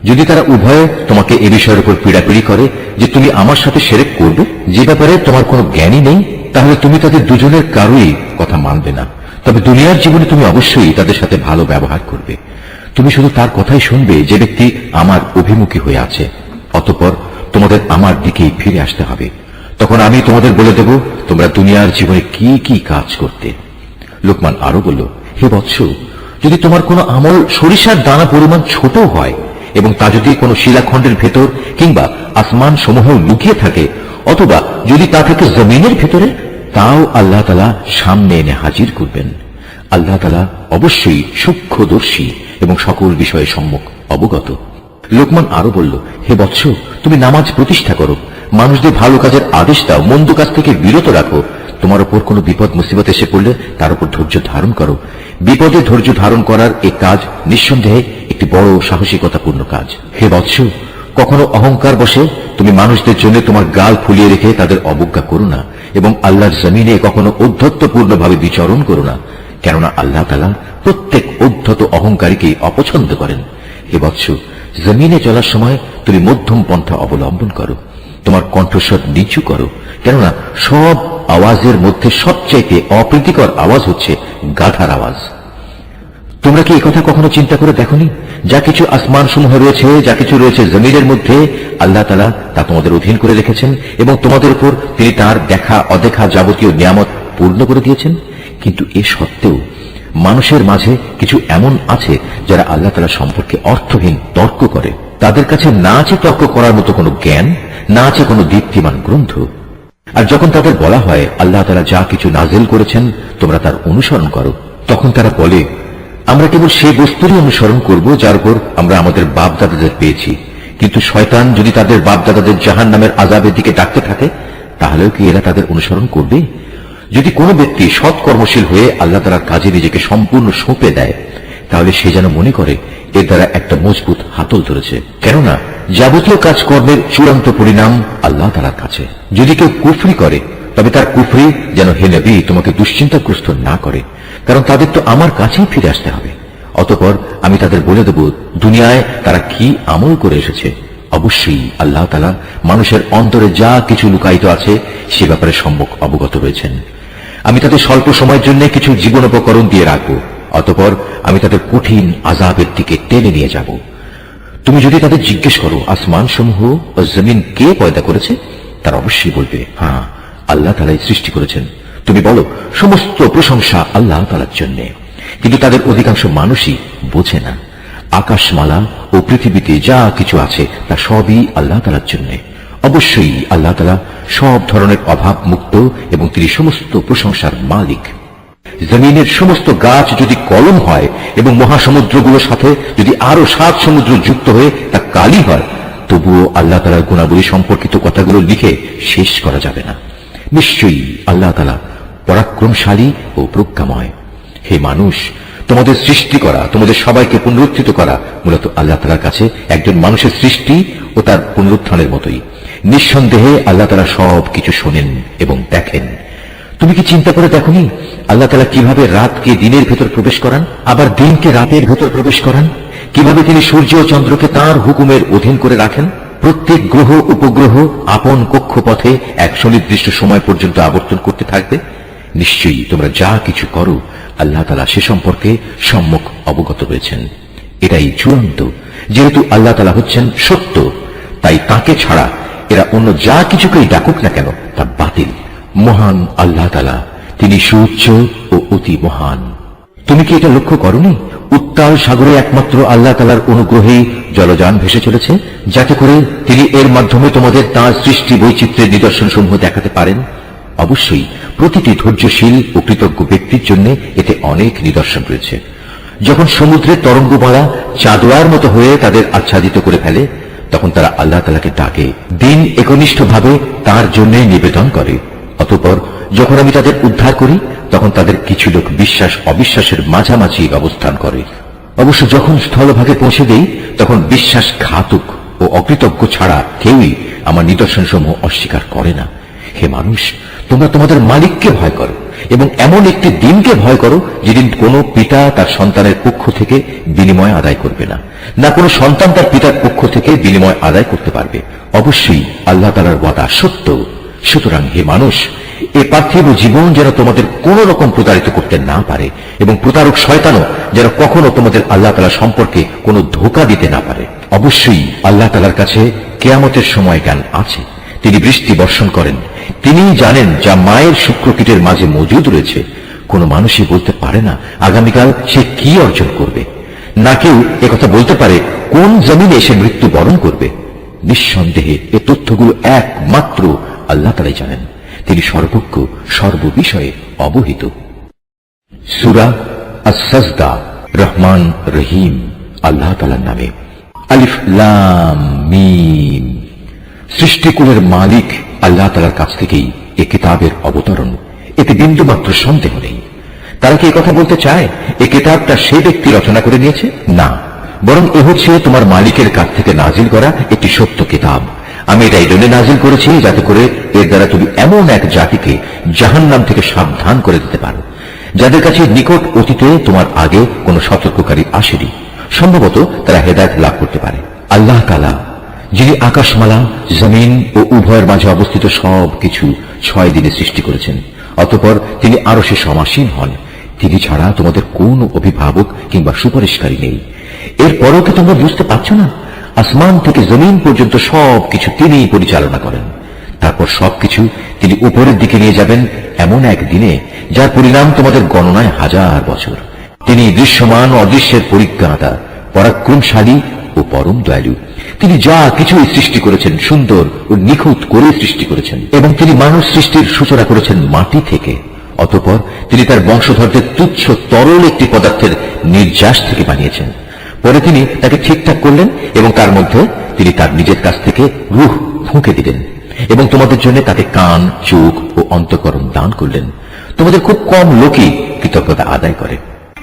যদি তারা উভয়ে তোমাকে এ বিষয়ের উপর পীড়াপিড়ি করে যে তুমি আমার সাথে শিরক করবে, যে ব্যাপারে তোমার কোনো জ্ঞানই নেই, তাহলে তুমি তাদের দুজনের কারোই কথা মানবে না। তবে দুনিয়ার জীবনে তুমি অবশ্যই তাদের সাথে ভালো ব্যবহার করবে। তুমি শুধু তার কথাই শুনবে যে ব্যক্তি আমার অভিমুখী হয়ে আছে। অতঃপর তোমাদের আমার দিকেই ফিরে আসতে হবে। তখন আমি তোমাদের বলে দেব তোমরা দুনিয়ার জীবনে কি কি কাজ করতে। লোকমান আরো বলল, হে বৎস, যদি তোমার কোনো আমল সরিষার দানা পরিমাণ ছোট হয় এবং তা যদি কোনো শিলাখণ্ডের ভেতর কিংবা আসমান সমূহ লুকিয়ে থাকে, অথবা যদি তা থেকে জমিনের ভেতরে, তাও আল্লাহ তাআলা সামনে এনে হাজির করবেন। আল্লাহ তাআলা অবশ্যই সূক্ষ্মদর্শী এবং সকল বিষয়ে সম্যক অবগত। লোকমান আরো বলল, হে বৎস, তুমি নামাজ প্রতিষ্ঠা করো, মানুষদের ভালো কাজের আদেশ দাও, মন্দ কাজ থেকে বিরত রাখো। তোমার উপর কোনো বিপদ মুসিবত এসে পড়লে তার উপর ধৈর্য ধারণ করো। বিপদে ধৈর্য ধারণ করার এই কাজ নিঃসন্দেহে একটি বড় সাহসিকতাপূর্ণ কাজ। হে বৎস, কখনো অহংকার বসে তুমি মানুষদের জন্য তোমার গাল ফুলিয়ে রেখে তাদের অবজ্ঞা করো না এবং আল্লাহর জমিনে কখনো ঔদ্ধত্যপূর্ণভাবে বিচরণ করো না, কেননা আল্লাহ তাআলা প্রত্যেক উদ্ধত অহংকারীকে অপছন্দ করেন। হে বৎস, জমিনে চলার সময় তুমি মধ্যম পন্থা অবলম্বন করো, তোমার কণ্ঠস্বর নিচু করো, কেননা সব আওয়াজের মধ্যে সবচাইতে অপ্রীতিকর আওয়াজ হচ্ছে গাধার আওয়াজ। তোমরা কি একথা কখনো চিন্তা করে দেখোনি? যা কিছু আসমান সমূহ রয়েছে, যা কিছু রয়েছে জমিনের মধ্যে, আল্লাহ তাআলা তা তোমাদের অধীন করে রেখেছেন এবং তোমাদের উপর তিনি তার দেখা অদেখা যাবতীয় নিয়ামত পূর্ণ করে দিয়েছেন। কিন্তু এ সত্ত্বেও মানুষের মাঝে কিছু এমন আছে যারা আল্লাহ তাআলা সম্পর্কে অর্থহীন তর্ক করে। তাদের কাছে না আছে তর্ক করার মতো কোনো জ্ঞান, না আছে কোনো দীপ্তিমান গ্রন্থ। আর যখন তাদের বলা হয় আল্লাহ তাআলা যা কিছু নাজিল করেছেন তোমরা তার অনুসরণ করো, তখন তারা বলে, আমরা কেবল সেই বস্তুরই অনুসরণ করব যার উপর আমরা আমাদের বাপ দাদাদের পেয়েছি। কিন্তু শয়তান যদি তাদের বাপ দাদাদের জাহান্নামের আযাবের দিকে ডাকতে থাকে, তাহলেও কি এরা তাদের অনুসরণ করবে? যদি কোনো ব্যক্তি সৎ কর্মশীল হয়ে আল্লাহ তাআলার কাজে নিজেকে সম্পূর্ণ সঁপে দেয়, তাহলে সে যেন মনে করে এর দ্বারা একটা মজবুত হাতল ধরেছে, কেননা যাবতীয় কাজকর্মের চূড়ান্ত পরিণাম আল্লাহ তাআলার কাছে। যদি কেউ কুফরি করে, তবে তার কুফরি যেন হে নবী তোমাকে দুশ্চিন্তাগ্রস্ত না করে, কারণ তাদের তো আমার কাছেই ফিরে আসতে হবে। অতঃপর আমি তাদের বলে দেব দুনিয়ায় তারা কি আমল করে এসেছে। অবশ্যই আল্লাহ তাআলা মানুষের অন্তরে যা কিছু লুকায়িত আছে সে ব্যাপারে সম্যক অবগত রয়েছেন। আমি তাদের স্বল্প সময়ের জন্য কিছু জীবনোপকরণ দিয়ে রাখব, অতঃপর আমি তাদের কঠিন আযাবের দিকে টেনে নিয়ে যাব। তুমি যদি তাদের জিজ্ঞেস করো আসমান সমূহ ও জমিন কে পয়দা করেছে, তারা অবশ্যই বলবে হ্যাঁ, আল্লাহ তাআলাই সৃষ্টি করেছেন। তুমি বলো সমস্ত প্রশংসা আল্লাহ তাআলার জন্য। কিন্তু তাদের অধিকাংশ মানুষই বোঝে না। আকাশমালা ও পৃথিবীতে যা কিছু আছে তা সবই আল্লাহ তাআলার জন্য। অবশ্যই আল্লাহ তাআলা সব ধরনের অভাব মুক্ত এবং তিনি সমস্ত প্রশংসার মালিক। জমিনের সমস্ত গাছ যদি কলম হয় এবং মহাসমুদ্রগুলোর সাথে যদি আরো 7 সমুদ্র যুক্ত হয়ে তা কালি হয়, তবুও আল্লাহ তাআলার গুণাবলী সম্পর্কিত কথাগুলো লিখে শেষ করা যাবে না। নিশ্চয়ই আল্লাহ তাআলা পরাক্রমশালী ও প্রজ্ঞাময়। হে মানুষ, তোমাদের সৃষ্টি করা, তোমাদের সবাইকে পুনরুত্থিত করা মূলত আল্লাহ তাআলার কাছে একজন মানুষের সৃষ্টি ও তার পুনরুত্থানের মতোই। নিঃসন্দেহে আল্লাহ তাআলা সব কিছু শোনেন এবং দেখেন। তুমি কি চিন্তা করে দেখোনি আল্লাহ তাআলা কিভাবে রাতকে দিনের ভেতর প্রবেশ করান, আবার দিনকে রাতের ভেতর প্রবেশ করান? কিভাবে তিনি সূর্য ও চন্দ্রকে তাঁর হুকুমের অধীন করে রাখেন? প্রত্যেক গ্রহ উপগ্রহ আপন কক্ষপথে এক সুনির্দিষ্ট সময় পর্যন্ত আবর্তন করতে থাকবে। নিশ্চয়ই তোমরা যা কিছু করো আল্লাহ তাআলা সে সম্পর্কে সম্যক অবগত রয়েছেন। এটাই চূড়ান্ত। যেহেতু আল্লাহ তাআলা হচ্ছেন সত্য, তাই তাকে ছাড়া এরা অন্য যা কিছুকেই ডাকুক না কেন তা বাতিল। মহান আল্লাহ তাআলা, তিনি সুউচ্চ ও অতি মহান। তুমি কি এটা লক্ষ্য করনি উত্তাল সাগরে একমাত্র আল্লাহ তাআলার অনুগ্রহেই জলযান ভেসে চলেছে, যাতে করে তিনি এর মাধ্যমে তোমাদের তাঁর সৃষ্টি বৈচিত্র্যের নিদর্শন সমূহ দেখাতে পারেন? অবশ্যই প্রতিটি ধৈর্যশীল ও কৃতজ্ঞ ব্যক্তির জন্য এতে অনেক নিদর্শন রয়েছে। যখন সমুদ্রের তরঙ্গমালা চাঁদোয়ার মতো হয়ে তাদের আচ্ছাদিত করে ফেলে, তখন তারা আল্লাহ তাআলাকে ডাকে, দিন একনিষ্ঠভাবে তার জন্য নিবেদন করে। অতঃপর যখন আমি তাদের উদ্ধার করি, তখন তাদের কিছু লোক বিশ্বাস অবিশ্বাসের মাঝামাঝি অবস্থান করে। অবশ্য যখন স্থলভাগে পৌঁছে দেই, তখন বিশ্বাসঘাতক ও অকৃতজ্ঞ ছাড়া কেউই আমার নিদর্শনসমূহ অস্বীকার করে না। হে মানুষ, তোমরা তোমাদের মালিককে ভয় করো এবং এমন একটি দিনকে ভয় করো যেদিন কোনো পিতা তার সন্তানের পক্ষ থেকে বিনিময় আদায় করবে না, না কোনো সন্তান তার পিতার পক্ষ থেকে বিনিময় আদায় করতে পারবে। অবশ্যই আল্লাহ তাআলার ওয়াদা সত্য। সুতরাং হে মানুষ, এ পার্থিব জীবন যেন তোমাদের কোন রকম প্রতারিত করতে না পারে এবং প্রতারক শয়তানও যেন কখনো তোমাদের আল্লাহ তাআলা সম্পর্কে কোনো ধোঁকা দিতে না পারে। অবশ্যই আল্লাহ তাআলার কাছে কিয়ামতের সময় জ্ঞান আছে। তিনি বৃষ্টি বর্ষণ করেন। তিনিই জানেন যা মায়ের শুক্রকীটের মাঝে মজুদ রয়েছে। কোন মানুষই বলতে পারে না আগামীকাল সে কি অর্জন করবে, না কেউ একথা বলতে পারে কোন জমিনে সে মৃত্যু বরণ করবে। নিঃসন্দেহে এ তথ্যগুলো একমাত্র আল্লাহ তাআলাই জানেন। তিনি সর্বজ্ঞ, সর্ববিষয়ে অবহিত। সূরা আস-সাজদা। রহমান রহিম আল্লাহ তাআলার নামে। আলিফ লাম মিম। সৃষ্টিকুলের মালিক আল্লাহ তাআলার কাছ থেকেই এ কিতাবের অবতরণ, এতে বিন্দুমাত্র সন্দেহ নেই। তারা কি কথা বলতে চায় এ কিতাবটা সে ব্যক্তি রচনা করে নিয়েছে? না, বরং এ হচ্ছে তোমার মালিকের কাছ থেকে নাজিল করা একটি সত্য কিতাব। আমি এটা এই জন্য নাজিল করেছি যাতে করে এর দ্বারা তুমি এমন এক জাতিকে জাহান্নাম থেকে সাবধান করে দিতে পারো যাদের কাছে নিকট অতীতে তোমার আগে কোনো সতর্ককারী আসেনি। সম্ভবত তারা হেদায়েত লাভ করতে পারে। আল্লাহ তাআলা যিনি আকাশমালা, জমিন ও উভয়ের মাঝে অবস্থিত সব কিছু 6 দিনে সৃষ্টি করেছেন, অতঃপর তিনি আরশে সমাসীন হন। তিনি ছাড়া তোমাদের কোন অভিভাবক কিংবা সুপারিশকারী নেই। এরপরও কি তোমরা বুঝতে পারছো না? আসমান থেকে জমিন পর্যন্ত সবকিছু তিনি পরিচালনা করেন। তারপর সবকিছু তিনি উপরের দিকে নিয়ে যাবেন এমন এক দিনে যার পরিণাম তোমাদের গণনায় 1000 বছর। তিনি দৃশ্যমান ও অদৃশ্যের পরিজ্ঞাতা, পরাক্রমশালী ও পরম দয়ালু। তিনি যা কিছুই সৃষ্টি করেছেন সুন্দর ও নিখুঁত করে সৃষ্টি করেছেন এবং তিনি মানুষ সৃষ্টির সূচনা করেছেন মাটি থেকে। অতঃপর তিনি তার বংশধরদের তুচ্ছ তরল একটি পদার্থের নির্যাস থেকে বানিয়েছেন। পরে তিনি তাকে ঠিকঠাক করলেন এবং তার মধ্যে তিনি তার নিজের কাছ থেকে রূহ ফুঁকে দিলেন এবং তোমাদের জন্য তাকে কান, চোখ ও অন্তঃকরণ দান করলেন। তোমাদের খুব কম লোকই কৃতজ্ঞতা আদায় করে।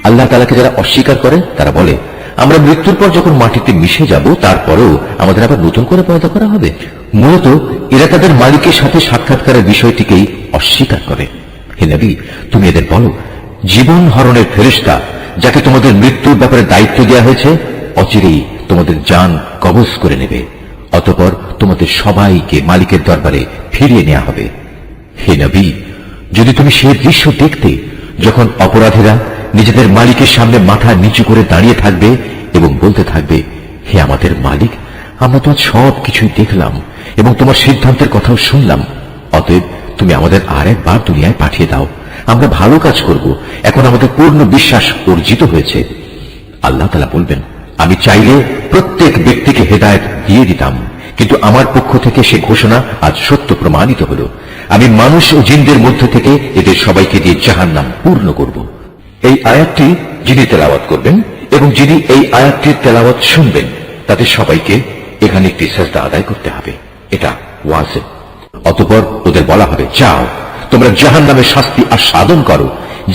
আল্লাহ তাআলাকে যারা অস্বীকার করে তারা বলে, আমরা মৃত্যুর পর যখন মাটিতে মিশে যাব তারপরেও আমাদের আবার নতুন করে পয়দা করা হবে। মূলত এরা তাদের মালিকের সাথে সাক্ষাৎকারের বিষয়টিকেই অস্বীকার করে। হে নবী, তুমি এদের বলো, জীবন হরণের ফেরেশতা যাকে তোমাদের মৃত্যুর ব্যাপারে দায়িত্ব দেওয়া হয়েছে অচিরেই তোমাদের জান কবজ করে নেবে। অতঃপর তোমাদের সবাইকে মালিকের দরবারে ফিরিয়ে নেওয়া হবে। হে নবী, যদি তুমি সেই দৃশ্য দেখতে যখন অপরাধীরা নিজেদের মালিকের সামনে মাথা নিচু করে দাঁড়িয়ে থাকবে এবং বলতে থাকবে, হে আমাদের মালিক, আমরা তোমার সব কিছুই দেখলাম এবং তোমার সিদ্ধান্তের কথাও শুনলাম। অতএব তুমি আমাদের আর একবার দুনিয়ায় পাঠিয়ে দাও, আমরা ভালো কাজ করব। এখন আমাদের পূর্ণ বিশ্বাস অর্জিত হয়েছে। আল্লাহ তাআলা বলবেন, আমি চাইলে প্রত্যেক ব্যক্তিকে হেদায়েত দিয়ে দিতাম, কিন্তু আমার পক্ষ থেকে সে ঘোষণা আজ সত্য প্রমাণিত হল। আমি মানুষ ও জিনদের মধ্যে থেকে এদের সবাইকে দিয়ে জাহান্নাম পূর্ণ করব। এই আয়াতটি যিনি তেলাওয়াত করবেন এবং যিনি এই আয়াতটির তেলাওয়াত শুনবেন, তাদের সবাইকে এখানে একটি সাজদা আদায় করতে হবে। এটা ওয়াজিব। অতঃপর ওদের বলা হবে, যাও তোমরা জাহান্নামের শাস্তি আস্বাদন করো।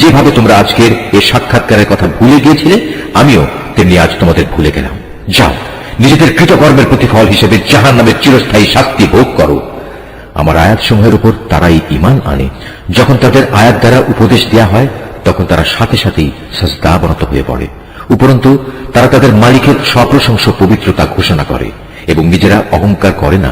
যেভাবে তোমরা আজকের এই সাক্ষাৎকারের কথা ভুলে গিয়েছিলে, আমিও তেমনি আজ তোমাদের ভুলে গেলাম। যাও নিজেদের কৃতকর্মের প্রতিফল হিসেবে জাহান্নামের চিরস্থায়ী শাস্তি ভোগ করো। আমার আয়াত সমূহের উপর তারাই ঈমান আনে। যখন তাদের আয়াত দ্বারা উপদেশ দেয়া হয়, তখন তারা সাথে সাথেই সাজদা অবনত হয়ে পড়ে। উপরন্তু তারা তাদের মালিকের সপ্রশংস পবিত্রতা ঘোষণা করে এবং নিজেরা অহংকার করে না।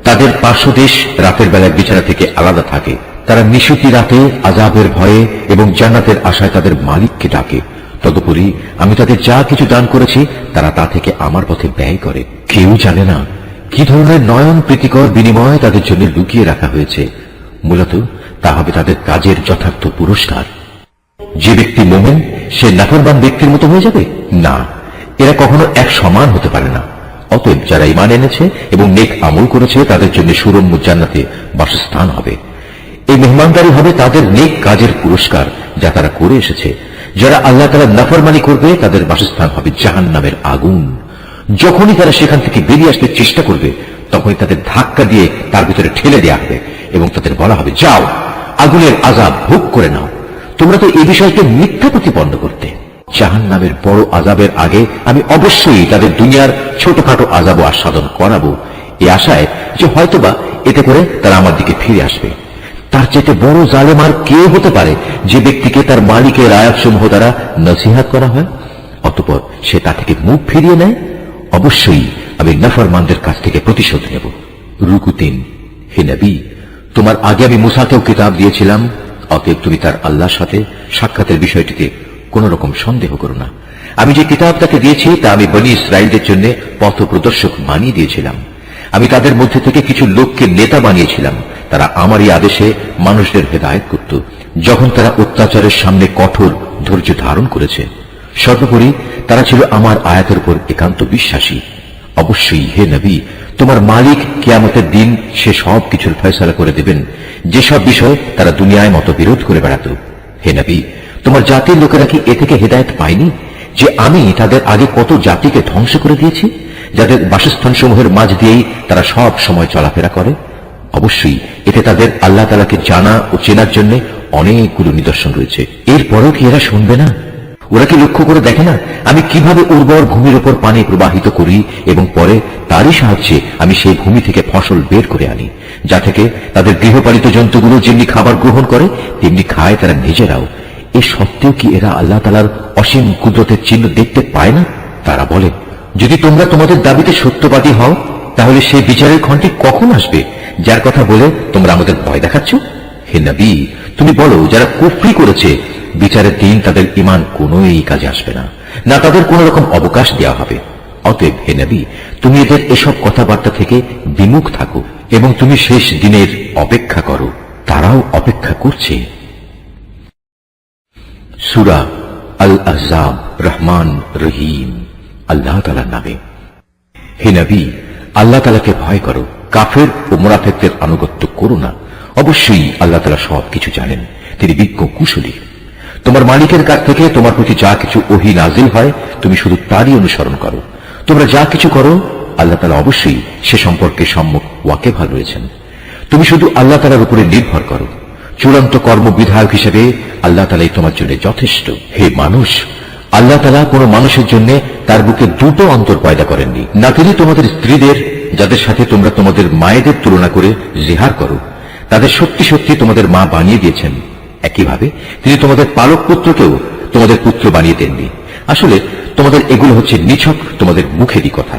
তাদের পার্শ্বদেশ রাতের বেলায় বিছানা থেকে আলাদা থাকে। তারা নিশুতি রাতে আযাবের ভয়ে এবং জান্নাতের আশায় তাদের মালিককে ডাকে। তদুপরি আমি তাদের যা কিছু দান করেছি, তারা তা থেকে আমার পথে ব্যয় করে। কেউ জানে না কি ধরনের নয়ন প্রীতিকর বিনিময় তাদের জন্য লুকিয়ে রাখা হয়েছে। মূলত তা হবে তাদের কাজের যথার্থ পুরস্কার। যে ব্যক্তি মুমিন, সে নাফরমান ব্যক্তির মতো হয়ে যাবে না, এরা কখনো এক সমান হতে পারে না। অতএব যারা ঈমান এনেছে এবং নেক আমল করেছে, তাদের জন্য সুরম্য জান্নাতে বাসস্থান হবে। এই মেহমানদারি হবে তাদের নেক কাজের পুরস্কার, যা তারা করে এসেছে। যারা আল্লাহ তাআলার নাফরমানি করবে, তাদের বাসস্থান হবে জাহান্নামের আগুন। যখনই তারা সেখান থেকে বেরিয়ে আসতে চেষ্টা করবে, তখনই তাদের ধাক্কা দিয়ে তার ভিতরে ঠেলে দেওয়া হবে এবং তাদের বলা হবে, যাও আগুনের আযাব ভোগ করে নাও। তোমরা তো এই বিষয়কে মিথ্যা প্রতিপন্ন করতে। জাহান্নামের বড় আযাবের আগে আমি অবশ্যই তাদের দুনিয়ার ছোটখাটো আযাবও আস্বাদন করাবো, এই আশায় যে হয়তোবা এতে করে তারা আমার দিকে ফিরে আসবে। তার চাইতে বড় জালেম আর কে হতে পারে, যে ব্যক্তিকে তার মালিকের আয়াতসমূহ দ্বারা নসিহত করা হয়, অতঃপর সে তা থেকে মুখ ফিরিয়ে নেয়। অবশ্যই আমি নাফরমানদের কাছ থেকে প্রতিশোধ নেব। রুকু 3। হে নবী, তোমার আগে আমি মুসাকেও কিতাব দিয়েছিলাম, অতএব তুমি তার আল্লাহর সাথে সাক্ষাতের বিষয়টিতে কোন রকম সন্দেহ করো না। আমি যে কিতাব তাকে দিয়েছি, তা আমি বনী ইসরাইলদের জন্য পথ প্রদর্শক বানিয়ে দিয়েছিলাম। আমি তাদের মধ্যে থেকে কিছু লোককে নেতা বানিয়েছিলাম। তারা আমারই আদেশে মানুষদের হেদায়েত করত, যখন তারা অত্যাচারের সামনে কঠোর ধৈর্য ধারণ করেছে। সর্বোপরি তারা ছিল আমার আয়াতের উপর একান্ত বিশ্বাসী। অবশ্যই হে নবী, তোমার মালিক কিয়ামতের দিন সে সব কিছুর ফয়সালা করে দেবেন, যেসব বিষয় তারা দুনিয়ায় মতবিরোধ করে বেড়াত। হে নবী, তোমার জাতির লোকেরা কি এ থেকে হেদায়েত পায়নি যে আমি তাদের আগে কত জাতিকে ধ্বংস করে দিয়েছি, যাদের বাসস্থান সমূহের মাঝ দিয়েই তারা সব সময় চলাফেরা করে? অবশ্যই এতে তাদের আল্লাহ তাআলাকে জানা ও চেনার জন্য অনেকগুলো নিদর্শন রয়েছে। এরপরেও কি এরা শুনবে না? ওরা কি লক্ষ্য করে দেখে না আমি কিভাবে উর্বর ভূমির উপর পানি প্রবাহিত করি এবং পরে তারই সাহায্যে আমি সেই ভূমি থেকে ফসল বের করে আনি, যা থেকে তাদের গৃহপালিত জন্তুগুলো যেমনি খাবার গ্রহণ করে, তেমনি খায় তারা নিজেরাও। এ সত্ত্বেও কি এরা আল্লাহ তাআলার অসীম কুদরতের চিহ্ন দেখতে পায় না? তারা বলে, যদি তোমরা তোমাদের দাবিতে সত্যবাদী হও, তাহলে সেই বিচারের ক্ষণটি কখন আসবে, যার কথা বলে তোমরা আমাদের ভয় দেখাচ্ছ? হে নবী, তুমি বলো, যারা কুফরি করেছে, বিচারের দিন তাদের ঈমান কোনোই কাজে আসবে না, না তাদের কোন রকম অবকাশ দেওয়া হবে। অতএব হে নবী, তুমি এদের এসব কথাবার্তা থেকে বিমুখ থাকো এবং তুমি শেষ দিনের অপেক্ষা করো। তারাও অপেক্ষা করছে। সূরা আল আহজাব। রহমান রহিম আল্লাহ তাআলার নামে। হে নবী, আল্লাহ তাআলাকে ভয় করো, কাফের ও মুনাফিকদের আনুগত্য করো না। অবশ্যই আল্লাহ তাআলা সবকিছু জানেন, তিনি বিজ্ঞ কুশলী। তোমার মালিকের কাছ থেকে তোমার প্রতি যা কিছু ওহী নাজিল হয়, তুমি শুধু তারই অনুসরণ করো। তোমরা যা কিছু করো, আল্লাহ তাআলা অবশ্যই সে সম্পর্কে সম্যক ওয়াকিবহাল রয়েছেন। তুমি শুধু আল্লাহ তাআলার উপরে নির্ভর করো। চূড়ান্ত কর্মবিধায়ক হিসেবে আল্লাহ তাআলাই তোমার জন্য যথেষ্ট। হে মানুষ, আল্লাহ তাআলা কোন মানুষের জন্য তার বুকে দুটো অন্তর পয়দা করেননি। না তিনি তোমাদের স্ত্রীদের, যাদের সাথে তোমরা তোমাদের মায়েদের তুলনা করে জিহার করো, তাদের সত্যি সত্যি তোমাদের মা বানিয়ে দিয়েছেন। একইভাবে তিনি তোমাদের পালক পুত্রকেও তোমাদের পুত্র বানিয়ে দেননি। আসলে তোমাদের এগুলো হচ্ছে নিছক তোমাদের মুখেরই কথা।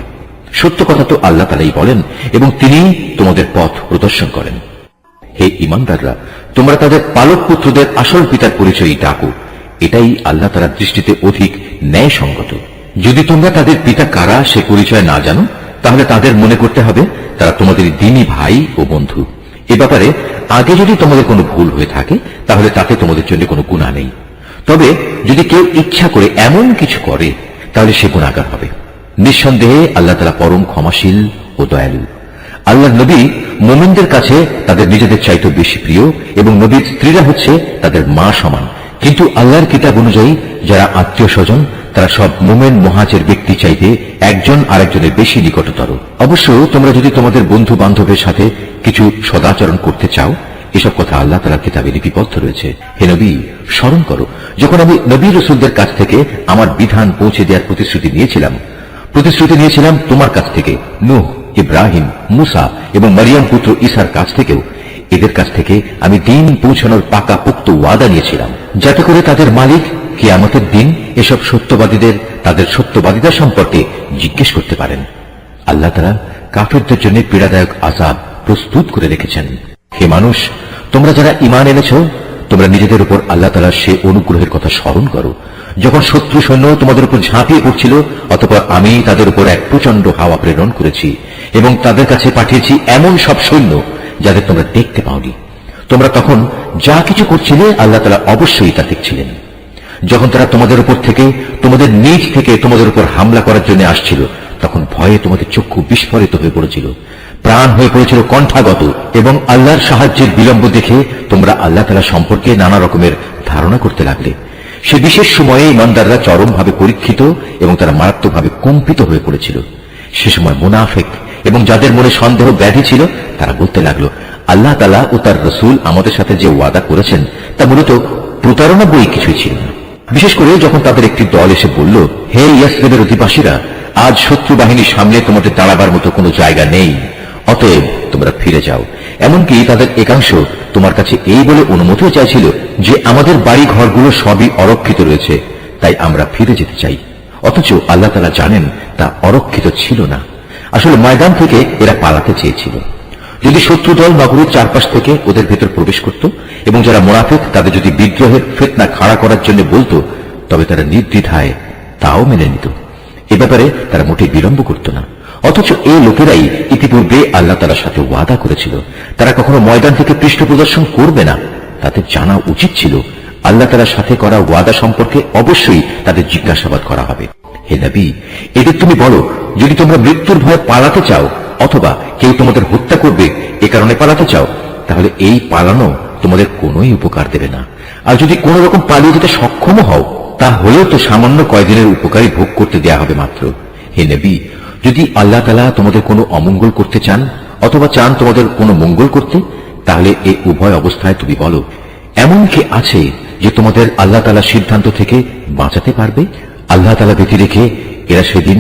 সত্য কথা তো আল্লাহ তাআলাই বলেন এবং তিনি তোমাদের পথ প্রদর্শন করেন। হে ঈমানদাররা, তোমরা তাদের পালক পুত্রদের আসল পিতার পরিচয়ই ডাকো, এটাই আল্লাহ তাআলার দৃষ্টিতে অধিক ন্যায়সঙ্গত। যদি তোমরা তাদের পিতা কারা সে পরিচয় না জানো, তাহলে তাদের মনে করতে হবে তারা তোমাদের দ্বীনী ভাই ও বন্ধু। এ ব্যাপারে আগে যদি তোমাদের কোনো ভুল হয়ে থাকে, তাহলে তাতে তোমাদের জন্য কোনো গুনাহ নেই। তবে যদি কেউ ইচ্ছা করে এমন কিছু করে, তাহলে সে গুনাহগার হবে। নিঃসন্দেহে আল্লাহ তাআলা পরম ক্ষমাশীল ও দয়ালু। আল্লাহর নবী মুমিনদের কাছে তাদের নিজেদের চাইতে বেশি প্রিয়, এবং নবীর স্ত্রীরা হচ্ছে তাদের মা সমান। কিন্তু আল্লাহর কিতাব অনুযায়ী যারা আত্মীয় স্বজন, তারা সব মুমিন মুহাজির ব্যক্তি চাইতে একজন আরেকজনের বেশি নিকটতর। অবশ্য তোমরা যদি তোমাদের বন্ধু বান্ধবের সাথে কিছু সদাচরণ করতে চাও, এসব কথা আল্লাহ তাআলার কিতাবে লিপিবদ্ধ রয়েছে। হে নবী, স্মরণ করো যখন আমি নবী রাসূলদের কাছ থেকে আমার বিধান পৌঁছে দেওয়ার প্রতিশ্রুতি নিয়েছিলাম তোমার কাছ থেকে, নূহ, ইব্রাহিম, মুসা এবং মারিয়াম পুত্র ঈসার কাছ থেকেও। এদের কাছ থেকে আমি দিন পৌঁছানোর পাকা পোক্ত ওয়াদা নিয়েছিলাম, যাতে করে তাদের মালিক কিয়ামতের দিন এসব সত্যবাদীদের তাদের সত্যবাদিতা সম্পর্কে জিজ্ঞেস করতে পারেন। আল্লাহ তাআলা কাফিরদের জন্য পীড়াদায়ক আযাব প্রস্তুত করে রেখেছেন। হে মানুষ, তোমরা যারা ঈমান এনেছ, তোমরা নিজেদের উপর আল্লাহ তাআলার সে অনুগ্রহের কথা স্মরণ করো, যখন শত্রু সৈন্য তোমাদের উপর ঝাঁপিয়ে পড়ছিল, অতঃপর আমি তাদের উপর এক প্রচন্ড হাওয়া প্রেরণ করেছি এবং তাদের কাছে পাঠিয়েছি এমন সব সৈন্য যাদের তোমরা দেখতে পাওনি। তোমরা তখন যা কিছু করছিলে, আল্লাহ তাআলা অবশ্যই তা দেখছিলেন। যখন তারা তোমাদের উপর থেকে তোমাদের নিজ থেকে তোমাদের উপর হামলা করার জন্য আসছিল, তখন ভয়ে তোমাদের চক্ষু বিস্ফোরিত হয়ে পড়েছিল, প্রাণ হয়ে পড়েছিল কণ্ঠাগত, এবং আল্লাহর সাহায্যের বিলম্ব দেখে তোমরা আল্লাহ তাআলা সম্পর্কে নানা রকমের ধারণা করতে লাগলে। সে বিশেষ সময়ে ইমানদাররা চরমভাবে পরীক্ষিত এবং তারা মারাত্মকভাবে কম্পিত হয়ে পড়েছিল। সে সময় মুনাফিক এবং যাদের মনে সন্দেহ ব্যাধি ছিল, তারা বলতে লাগলো, আল্লাহ তাআলা ও তার রাসূল আমাদের সাথে যে ওয়াদা করেছেন তা মূলত প্রতারণা বই কিছুই ছিল না। বিশেষ করে যখন তাদের একটি দল এসে বলল, হে ইয়াসরিবের অধিবাসীরা, আজ শত্রু বাহিনীর সামনে তোমাদের দাঁড়াবার মতো কোনো জায়গা নেই, অতএব তোমরা ফিরে যাও। এমনকি তাদের একাংশ তোমার কাছে এই বলে অনুমতিও চাইছিল যে আমাদের বাড়ি ঘরগুলো সবই অরক্ষিত রয়েছে, তাই আমরা ফিরে যেতে চাই। অথচ আল্লাহ তাআলা জানেন তা অরক্ষিত ছিল না। আসলে ময়দান থেকে এরা পালাতে চেয়েছিল। যদি শত্রু দল নগরীর চারপাশ থেকে ওদের ভেতর প্রবেশ করত এবং যারা মুনাফিক তাদের যদি বিদ্রোহের ফিতনা খাড়া করার জন্য বলতো, তবে তারা নির্দ্বিধায় তাও মেনে নিত। এ ব্যাপারে তারা মোটেই বিলম্ব করত না। অথচ এই লোকেরাই ইতিপূর্বে আল্লাহ তাআলার সাথে ওয়াদা করেছিল তারা কখনো ময়দান থেকে পৃষ্ঠ প্রদর্শন করবে না। তাদের জানা উচিত ছিল আল্লাহ তাআলার সাথে করা ওয়াদা সম্পর্কে অবশ্যই তাদের জিজ্ঞাসাবাদ করা হবে। হে নবী, এদের তুমি বলো, যদি তোমরা মৃত্যুর ভয়ে পালাতে চাও অথবা কেউ তোমাদের হত্যা করবে এ কারণে পালাতে চাও, তাহলে এই পালানো তোমাদের কোনোই উপকার দেবে না। আর যদি কোন রকম পালিয়ে যেতে সক্ষম হও, তাহলেও তো সামান্য কয়দিনের উপকারী ভোগ করতে দেয়া হবে মাত্র। হে নবী, যদি আল্লাহ তাআলা তোমাদের কোনো অমঙ্গল করতে চান অথবা চান তোমাদের কোনো মঙ্গল করতে, তাহলে এই উভয় অবস্থায় তুমি বলো, এমন কি আছে যে তোমাদের আল্লাহ তাআলার সিদ্ধান্ত থেকে বাঁচাতে পারবে? আল্লাহ তাআলা ব্যতী রেখে এরা সেদিন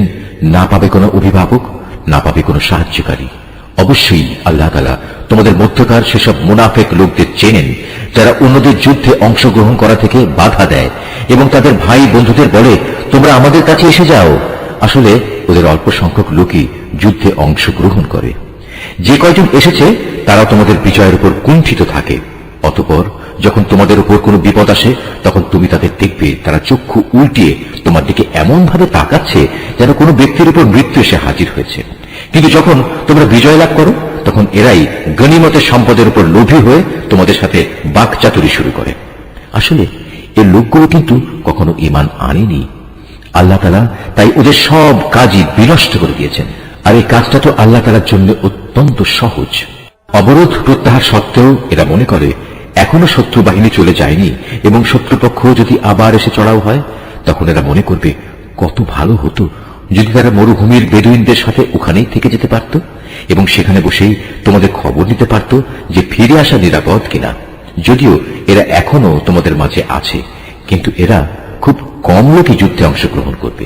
না পাবে কোনো অভিভাবক, না পাবে কোনো সাহায্যকারী। অবশ্যই আল্লাহ তাআলা তোমাদের মধ্যকার সেসব মুনাফিক লোকদের চেনেন, যারা অন্যদের যুদ্ধে অংশগ্রহণ করা থেকে বাধা দেয় এবং তাদের ভাই বন্ধুদের বলে, তোমরা আমাদের কাছে এসে যাও। আসলে ওদের অল্প সংখ্যক লোকই যুদ্ধে অংশগ্রহণ করে। যে কয়জন এসেছে তারা তোমাদের বিজয়ের উপর কুণ্ঠিত থাকে। অতঃপর যখন তোমাদের উপর কোনো বিপদ আসে, তখন তুমি তাদের দেখবে তারা চক্ষু উল্টিয়ে তোমার দিকে এমন ভাবে তাকাচ্ছে যেন কোনো ব্যক্তির উপর মৃত্যু এসে হাজির হয়েছে। কিন্তু যখন তোমরা বিজয় লাভ করো, তখন এরাই গনিমতের সম্পদের উপর লোভী হয়ে তোমাদের সাথে বাকচাতুরি শুরু করে। আসলে এই লোকগুলো কিন্তু কখনো ঈমান আনেনি। আল্লাহ তাআলা তাই ওদের সব কাজই বিনষ্ট করে দিয়েছেন। আর এই কাজটা তো আল্লাহ তাআলার জন্য অত্যন্ত সহজ। অবরোধ প্রত্যাহার সত্ত্বেও এরা মনে করে এখনো শত্রু বাহিনী চলে যায়নি এবং শত্রুপক্ষ যদি আবার এসে চড়াও হয়, তখন এরা মনে করবে কত ভালো হতো যদি তারা মরুভূমির বেদুইনদের সাথে ওখানেই থেকে যেতে পারত এবং সেখানে বসেই তোমাদের খবর নিতে পারত যে ফিরে আসা নিরাপদ কিনা। যদিও এরা এখনো তোমাদের মাঝে আছে, কিন্তু এরা খুব কম লোকই যুদ্ধে অংশগ্রহণ করবে।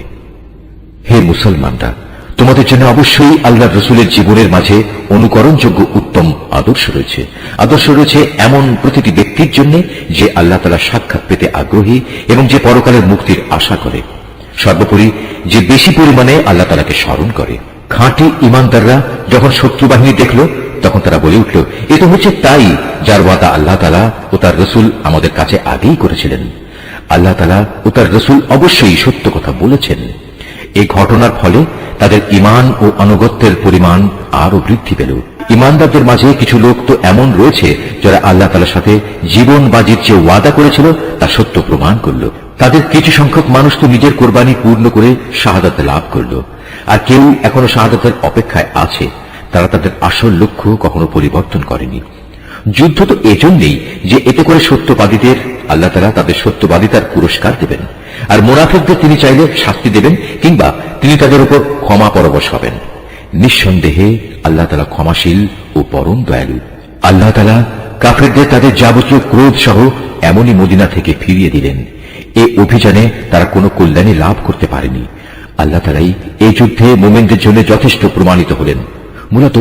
হে মুসলমানরা, তোমাদের জন্য অবশ্যই আল্লাহর রাসূলের জীবনের মাঝে অনুকরণযোগ্য উত্তম আদর্শ রয়েছে এমন প্রতিটি ব্যক্তির জন্য যে আল্লাহ তাআলার সাক্ষাৎ পেতে আগ্রহী এবং যে পরকালের মুক্তির আশা করে। সর্বোপরি যে বেশি পরিমাণে আল্লাহ তাআলাকে স্মরণ করে। খাঁটি ঈমানদাররা যখন শত্রু বাহিনী দেখল, তখন তারা বলে উঠল, এ তো হচ্ছে তাই যার ওয়াদা আল্লাহ তাআলা ও তার রাসূল আমাদের কাছে আগেই করেছিলেন। আল্লাহ তাআলা ও তার রাসূল অবশ্যই সত্য কথা বলেছেন। এই ঘটনার ফলে তাদের ঈমান ও আনুগত্যের পরিমাণ আরো বৃদ্ধি পেল। ঈমানদারদের মাঝে কিছু লোক তো এমন রয়েছে যারা আল্লাহ তাআলার সাথে জীবন বাজির যে ওয়াদা করেছিল তা সত্য প্রমাণ করল। তাদের কিছু সংখ্যক মানুষ তো নিজের কোরবানি পূর্ণ করে শাহাদাত লাভ করল, আর কেউ এখনো শাহাদাতের অপেক্ষায় আছে। তারা তাদের আসল লক্ষ্য কখনো পরিবর্তন করেনি। যুদ্ধ তো এজন্যই যে এতে করে সত্যবাদীদের আল্লাহ তাআলা তাদের সত্যবাদিতার পুরস্কার দেবেন, আর মুনাফিকদের তিনি চাইলে শাস্তি দেবেন, কিংবা তিনি তাদের উপর ক্ষমা পরবশ হবেন। নিঃসন্দেহে আল্লাহ তাআলা ক্ষমাশীল ও পরম দয়ালু। আল্লাহ তাআলা কাফেরদের তাদের যাবতীয় ক্রোধ সহ এমনই মদিনা থেকে ফিরিয়ে দিলেন। এ অভিযানে তারা কোনো কল্যাণী লাভ করতে পারেনি। আল্লাহ তাআলাই এই যুদ্ধে মুমিনদের জন্য যথেষ্ট প্রমাণিত হলেন। মূলত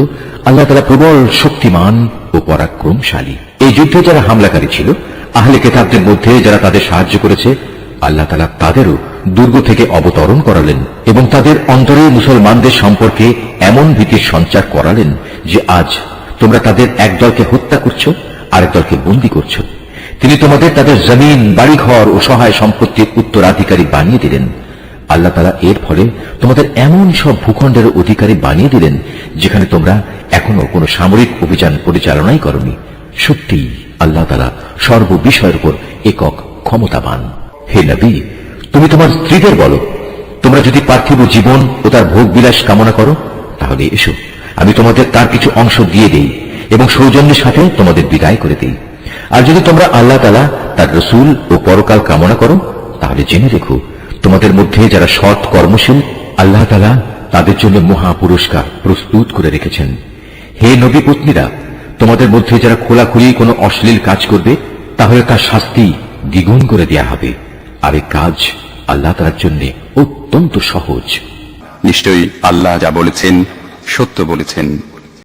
আল্লাহ তাআলা প্রবল শক্তিমান ও পরাক্রমশালী। এই যুদ্ধে যারা হামলাকারী ছিল, আহলে কিতাবদের মধ্যে যারা তাদের সাহায্য করেছে, আল্লাহ তাআলা তাদেরও দুর্গ থেকে অবতরণ করালেন এবং তাদের অন্তরে মুসলমানদের সম্পর্কে এমন ভীতির সঞ্চার করালেন যে আজ তোমরা তাদের এক দলকে হত্যা করছো, আরেক দলকে বন্দী করছো। তিনি তোমাদের তাদের জমিন, বাড়িঘর ও সহায় সম্পত্তির উত্তরাধিকারী বানিয়ে দিলেন। আল্লাহ তাআলা এর ফলে তোমাদের এমন সব ভূখণ্ডের অধিকারী বানিয়ে দিলেন যেখানে তোমরা এখনো কোনো সামরিক অভিযান পরিচালনাই করনি। সত্যি আল্লাহ তাআলা সর্ববিষয়ের উপর একক ক্ষমতাবান। হে নবী, তুমি তোমার স্ত্রীদের বলো, তোমরা যদি পার্থিব জীবন ও তার ভোগ বিলাস কামনা করো, তাহলে এসো, আমি তোমাদের তার কিছু অংশ দিয়ে দেই এবং সৌজন্যের সাথে তোমাদের বিদায় করে দেই। আর যদি তোমরা আল্লাহ তাআলা, তার রাসূল ও পরকাল কামনা করো, তাহলে জেনে রেখো, তোমাদের মধ্যে যারা সৎ কর্মশীল, আল্লাহ তাআলা তাদের জন্য মহা পুরস্কার প্রস্তুত করে রেখেছেন। হে নবী পত্নীরা, তোমাদের মধ্যে যারা খোলাখুলি কোনো অশ্লীল কাজ করবে, তাহলে তার শাস্তি দ্বিগুণ করে দেয়া হবে। আর এই কাজ আল্লাহ তাআলার জন্য অত্যন্ত সহজ। নিশ্চয়ই আল্লাহ যা বলেছেন সত্য বলেছেন।